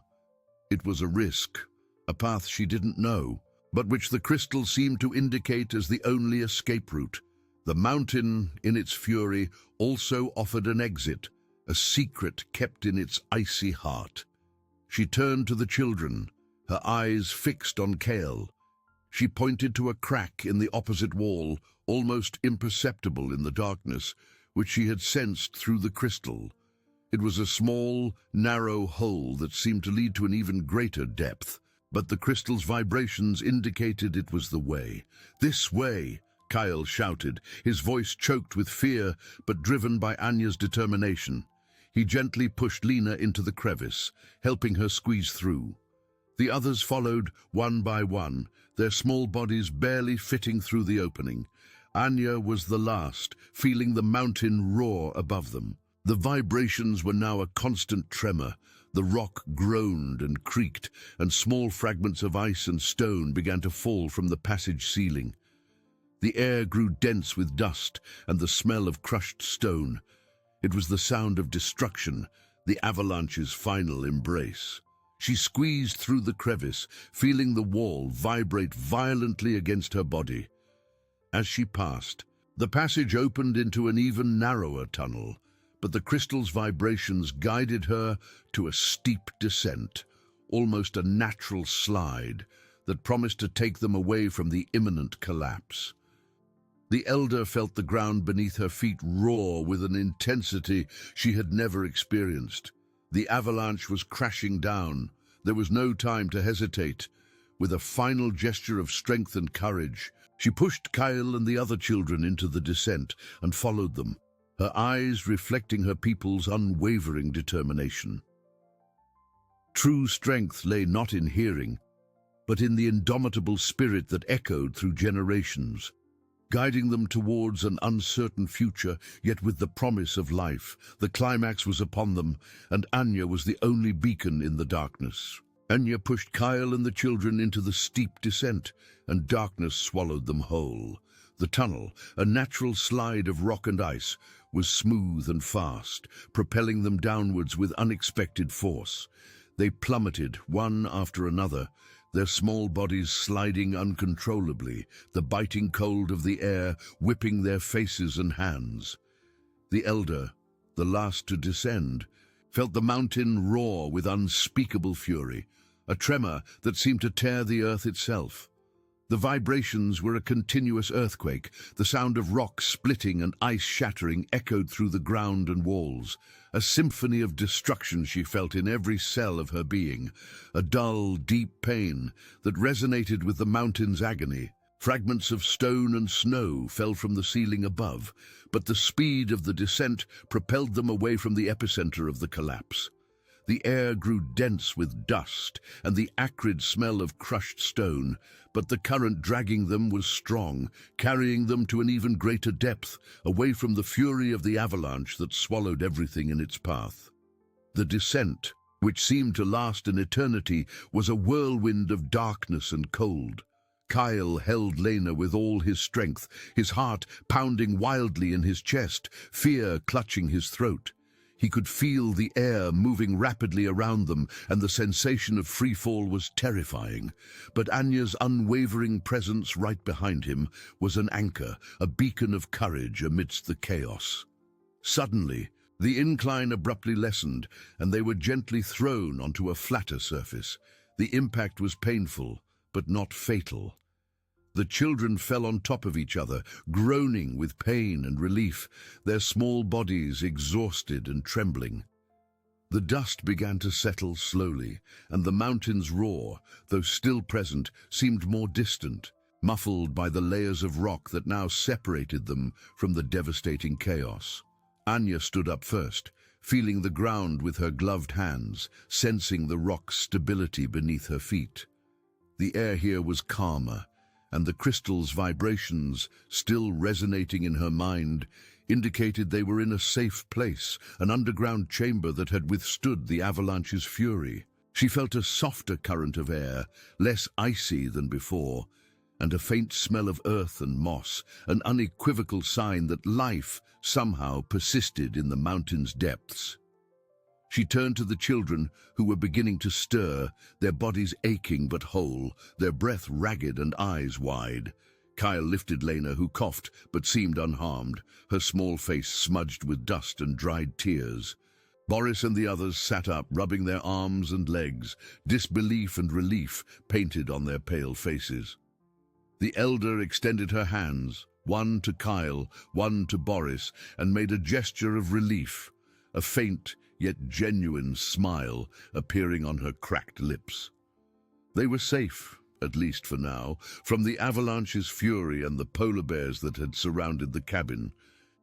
It was a risk, a path she didn't know, but which the crystal seemed to indicate as the only escape route. The mountain, in its fury, also offered an exit, a secret kept in its icy heart. She turned to the children, her eyes fixed on Kale. She pointed to a crack in the opposite wall, almost imperceptible in the darkness, which she had sensed through the crystal. It was a small, narrow hole that seemed to lead to an even greater depth, but the crystal's vibrations indicated it was the way. "This way!" Kyle shouted, his voice choked with fear, but driven by Anya's determination. He gently pushed Lena into the crevice, helping her squeeze through. The others followed, one by one, their small bodies barely fitting through the opening. Anya was the last, feeling the mountain roar above them. The vibrations were now a constant tremor. The rock groaned and creaked, and small fragments of ice and stone began to fall from the passage ceiling. The air grew dense with dust and the smell of crushed stone. It was the sound of destruction, the avalanche's final embrace. She squeezed through the crevice, feeling the wall vibrate violently against her body. As she passed, the passage opened into an even narrower tunnel, but the crystal's vibrations guided her to a steep descent, almost a natural slide that promised to take them away from the imminent collapse. The elder felt the ground beneath her feet roar with an intensity she had never experienced. The avalanche was crashing down. There was no time to hesitate. With a final gesture of strength and courage, she pushed Kyle and the other children into the descent and followed them, her eyes reflecting her people's unwavering determination. True strength lay not in hearing, but in the indomitable spirit that echoed through generations, guiding them towards an uncertain future, yet with the promise of life. The climax was upon them, and Anya was the only beacon in the darkness. Anya pushed Kyle and the children into the steep descent, and darkness swallowed them whole. The tunnel, a natural slide of rock and ice, was smooth and fast, propelling them downwards with unexpected force. They plummeted, one after another, their small bodies sliding uncontrollably, the biting cold of the air whipping their faces and hands. The elder, the last to descend, felt the mountain roar with unspeakable fury, a tremor that seemed to tear the earth itself. The vibrations were a continuous earthquake. The sound of rock splitting and ice shattering echoed through the ground and walls. A symphony of destruction she felt in every cell of her being, a dull, deep pain that resonated with the mountain's agony. Fragments of stone and snow fell from the ceiling above, but the speed of the descent propelled them away from the epicenter of the collapse. The air grew dense with dust and the acrid smell of crushed stone, but the current dragging them was strong, carrying them to an even greater depth, away from the fury of the avalanche that swallowed everything in its path. The descent, which seemed to last an eternity, was a whirlwind of darkness and cold. Kyle held Lena with all his strength, his heart pounding wildly in his chest, fear clutching his throat. He could feel the air moving rapidly around them, and the sensation of free fall was terrifying. But Anya's unwavering presence right behind him was an anchor, a beacon of courage amidst the chaos. Suddenly, the incline abruptly lessened, and they were gently thrown onto a flatter surface. The impact was painful, but not fatal. The children fell on top of each other, groaning with pain and relief, their small bodies exhausted and trembling. The dust began to settle slowly, and the mountain's roar, though still present, seemed more distant, muffled by the layers of rock that now separated them from the devastating chaos. Anya stood up first, feeling the ground with her gloved hands, sensing the rock's stability beneath her feet. The air here was calmer, and the crystal's vibrations, still resonating in her mind, indicated they were in a safe place, an underground chamber that had withstood the avalanche's fury. She felt a softer current of air, less icy than before, and a faint smell of earth and moss, an unequivocal sign that life somehow persisted in the mountain's depths. She turned to the children, who were beginning to stir, their bodies aching but whole, their breath ragged and eyes wide. Kyle lifted Lena, who coughed but seemed unharmed, her small face smudged with dust and dried tears. Boris and the others sat up, rubbing their arms and legs, disbelief and relief painted on their pale faces. The elder extended her hands, one to Kyle, one to Boris, and made a gesture of relief, a faint yet genuine smile appearing on her cracked lips. They were safe, at least for now, from the avalanche's fury and the polar bears that had surrounded the cabin.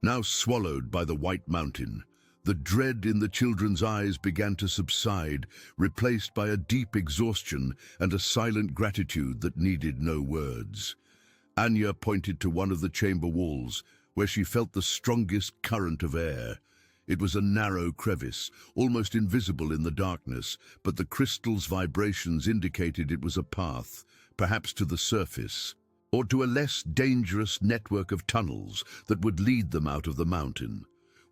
Now swallowed by the White Mountain, the dread in the children's eyes began to subside, replaced by a deep exhaustion and a silent gratitude that needed no words. Anya pointed to one of the chamber walls, where she felt the strongest current of air. It was a narrow crevice, almost invisible in the darkness, but the crystal's vibrations indicated it was a path, perhaps to the surface, or to a less dangerous network of tunnels that would lead them out of the mountain.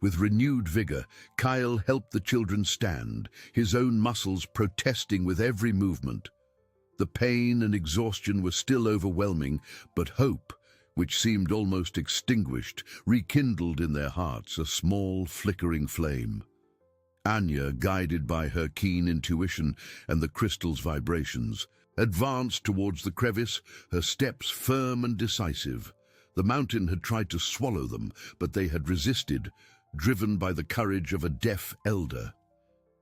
With renewed vigor, Kyle helped the children stand, his own muscles protesting with every movement. The pain and exhaustion were still overwhelming, but hope, which seemed almost extinguished, rekindled in their hearts a small, flickering flame. Anya, guided by her keen intuition and the crystal's vibrations, advanced towards the crevice, her steps firm and decisive. The mountain had tried to swallow them, but they had resisted, driven by the courage of a deaf elder.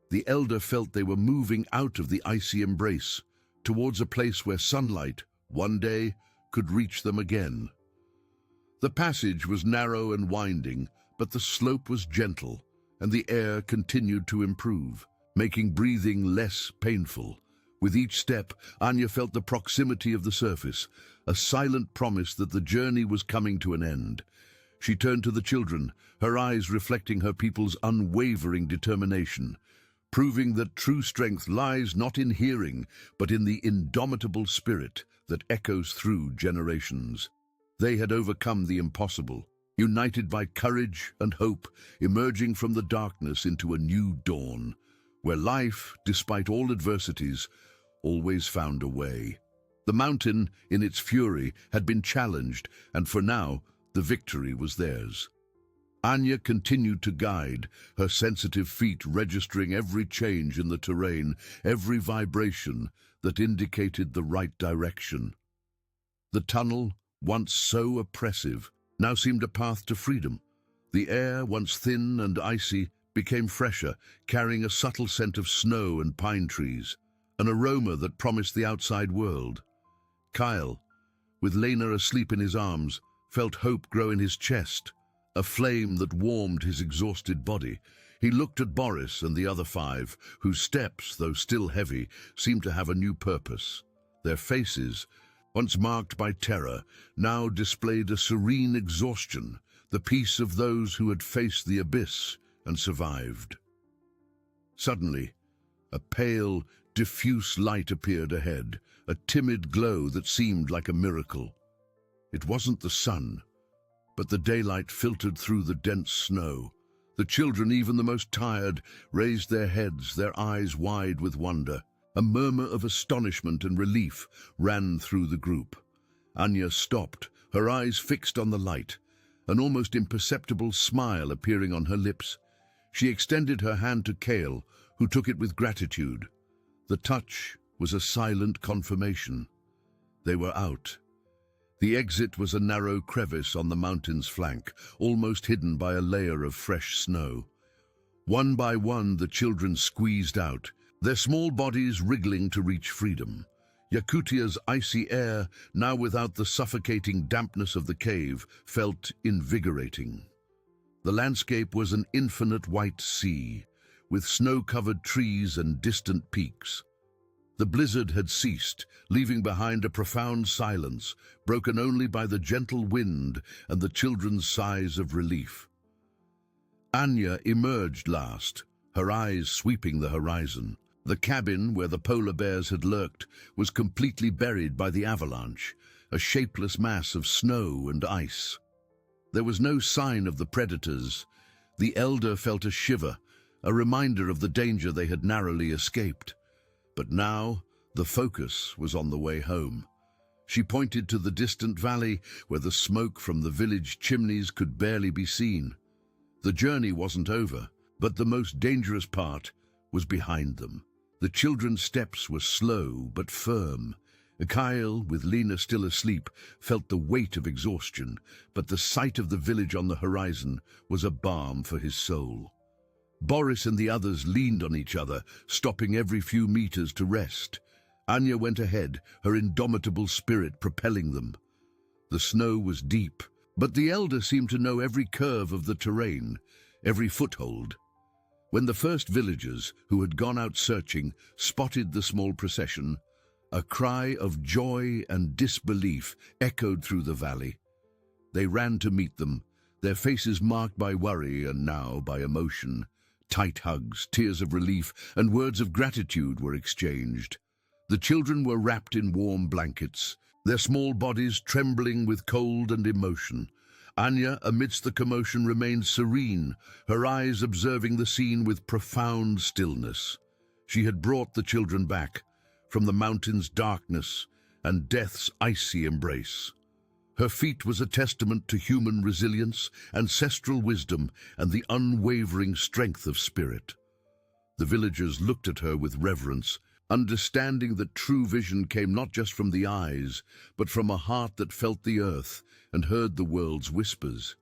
The elder felt they were moving out of the icy embrace, towards a place where sunlight, one day, could reach them again. The passage was narrow and winding, but the slope was gentle, and the air continued to improve, making breathing less painful. With each step, Anya felt the proximity of the surface, a silent promise that the journey was coming to an end. She turned to the children, her eyes reflecting her people's unwavering determination, proving that true strength lies not in hearing, but in the indomitable spirit that echoes through generations. They had overcome the impossible, united by courage and hope, emerging from the darkness into a new dawn, where life, despite all adversities, always found a way. The mountain, in its fury, had been challenged, and for now, the victory was theirs. Anya continued to guide, her sensitive feet registering every change in the terrain, every vibration that indicated the right direction. The tunnel, once so oppressive, now seemed a path to freedom. The air, once thin and icy, became fresher, carrying a subtle scent of snow and pine trees, an aroma that promised the outside world. Kyle, with Lena asleep in his arms, felt hope grow in his chest, a flame that warmed his exhausted body. He looked at Boris and the other five, whose steps, though still heavy, seemed to have a new purpose. Their faces, once marked by terror, now displayed a serene exhaustion, the peace of those who had faced the abyss and survived. Suddenly, a pale, diffuse light appeared ahead, a timid glow that seemed like a miracle. It wasn't the sun, but the daylight filtered through the dense snow. The children, even the most tired, raised their heads, their eyes wide with wonder. A murmur of astonishment and relief ran through the group. Anya stopped, her eyes fixed on the light, an almost imperceptible smile appearing on her lips. She extended her hand to Kale, who took it with gratitude. The touch was a silent confirmation. They were out. The exit was a narrow crevice on the mountain's flank, almost hidden by a layer of fresh snow. One by one, the children squeezed out, their small bodies wriggling to reach freedom. Yakutia's icy air, now without the suffocating dampness of the cave, felt invigorating. The landscape was an infinite white sea, with snow-covered trees and distant peaks. The blizzard had ceased, leaving behind a profound silence, broken only by the gentle wind and the children's sighs of relief. Anya emerged last, her eyes sweeping the horizon. The cabin, where the polar bears had lurked, was completely buried by the avalanche, a shapeless mass of snow and ice. There was no sign of the predators. The elder felt a shiver, a reminder of the danger they had narrowly escaped. But now, the focus was on the way home. She pointed to the distant valley where the smoke from the village chimneys could barely be seen. The journey wasn't over, but the most dangerous part was behind them. The children's steps were slow but firm. Kyle, with Lena still asleep, felt the weight of exhaustion, but the sight of the village on the horizon was a balm for his soul. Boris and the others leaned on each other, stopping every few meters to rest. Anya went ahead, her indomitable spirit propelling them. The snow was deep, but the elder seemed to know every curve of the terrain, every foothold. When the first villagers, who had gone out searching, spotted the small procession, a cry of joy and disbelief echoed through the valley. They ran to meet them, their faces marked by worry and now by emotion. Tight hugs, tears of relief, and words of gratitude were exchanged. The children were wrapped in warm blankets, their small bodies trembling with cold and emotion. Anya, amidst the commotion, remained serene, her eyes observing the scene with profound stillness. She had brought the children back from the mountain's darkness and death's icy embrace. Her feat was a testament to human resilience, ancestral wisdom, and the unwavering strength of spirit. The villagers looked at her with reverence, understanding that true vision came not just from the eyes, but from a heart that felt the earth and heard the world's whispers.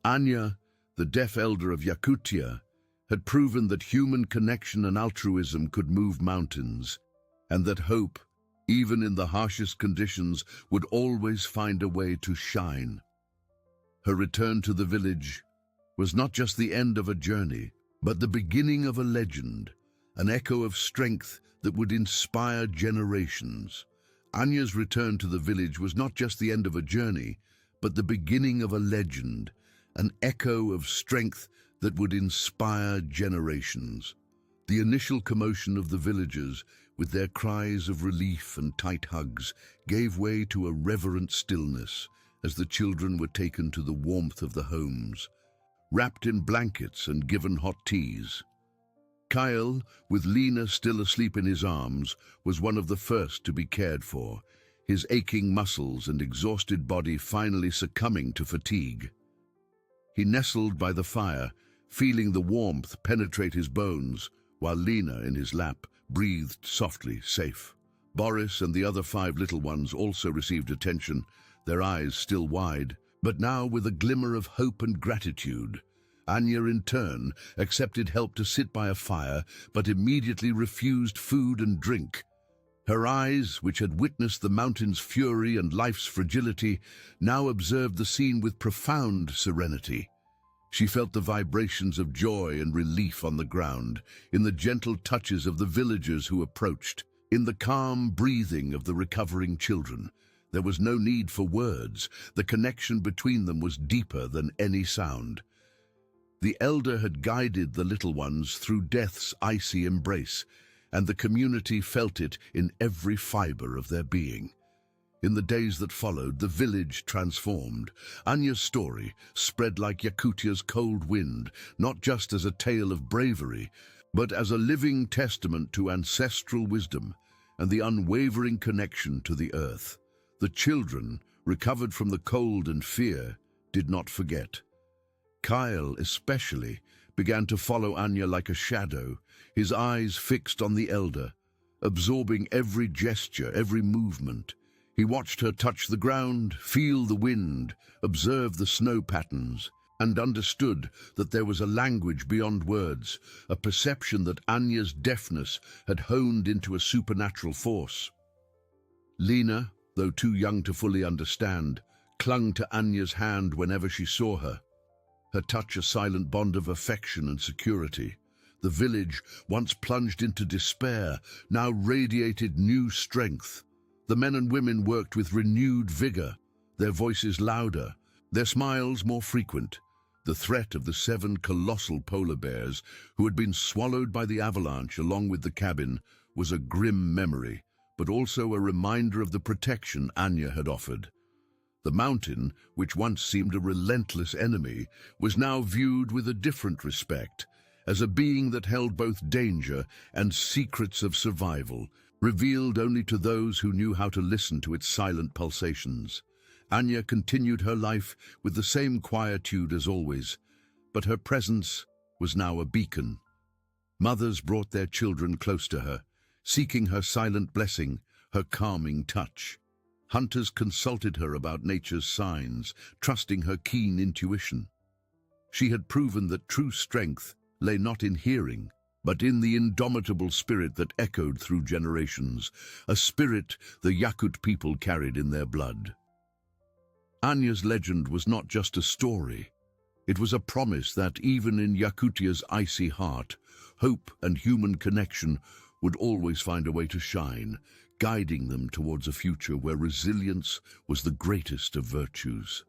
Anya, the deaf elder of Yakutia, had proven that human connection and altruism could move mountains. and that hope, even in the harshest conditions, would always find a way to shine. Her return to the village was not just the end of a journey, but the beginning of a legend, an echo of strength that would inspire generations. Anya's return to the village was not just the end of a journey, but the beginning of a legend, an echo of strength that would inspire generations. The initial commotion of the villagers, with their cries of relief and tight hugs, gave way to a reverent stillness as the children were taken to the warmth of the homes, wrapped in blankets and given hot teas. Kyle, with Lena still asleep in his arms, was one of the first to be cared for, his aching muscles and exhausted body finally succumbing to fatigue. He nestled by the fire, feeling the warmth penetrate his bones, while Lena, in his lap, breathed softly, safe. Boris and the other 5 little ones also received attention, their eyes still wide, but now with a glimmer of hope and gratitude. Anya, in turn, accepted help to sit by a fire, but immediately refused food and drink. Her eyes, which had witnessed the mountain's fury and life's fragility, now observed the scene with profound serenity. She felt the vibrations of joy and relief on the ground, in the gentle touches of the villagers who approached, in the calm breathing of the recovering children. There was no need for words. The connection between them was deeper than any sound. The elder had guided the little ones through death's icy embrace, and the community felt it in every fiber of their being. In the days that followed, the village transformed. Anya's story spread like Yakutia's cold wind, not just as a tale of bravery, but as a living testament to ancestral wisdom and the unwavering connection to the earth. The children, recovered from the cold and fear, did not forget. Kyle, especially, began to follow Anya like a shadow, his eyes fixed on the elder, absorbing every gesture, every movement. He watched her touch the ground, feel the wind, observe the snow patterns, and understood that there was a language beyond words, a perception that Anya's deafness had honed into a supernatural force. Lena, though too young to fully understand, clung to Anya's hand whenever she saw her, her touch a silent bond of affection and security. The village, once plunged into despair, now radiated new strength. The men and women worked with renewed vigor, their voices louder, their smiles more frequent. The threat of the 7 colossal polar bears, who had been swallowed by the avalanche along with the cabin, was a grim memory, but also a reminder of the protection Anya had offered. The mountain, which once seemed a relentless enemy, was now viewed with a different respect, as a being that held both danger and secrets of survival, revealed only to those who knew how to listen to its silent pulsations. Anya continued her life with the same quietude as always, but her presence was now a beacon. Mothers brought their children close to her, seeking her silent blessing, her calming touch. Hunters consulted her about nature's signs, trusting her keen intuition. She had proven that true strength lay not in hearing, but in the indomitable spirit that echoed through generations, a spirit the Yakut people carried in their blood. Anya's legend was not just a story. It was a promise that even in Yakutia's icy heart, hope and human connection would always find a way to shine, guiding them towards a future where resilience was the greatest of virtues.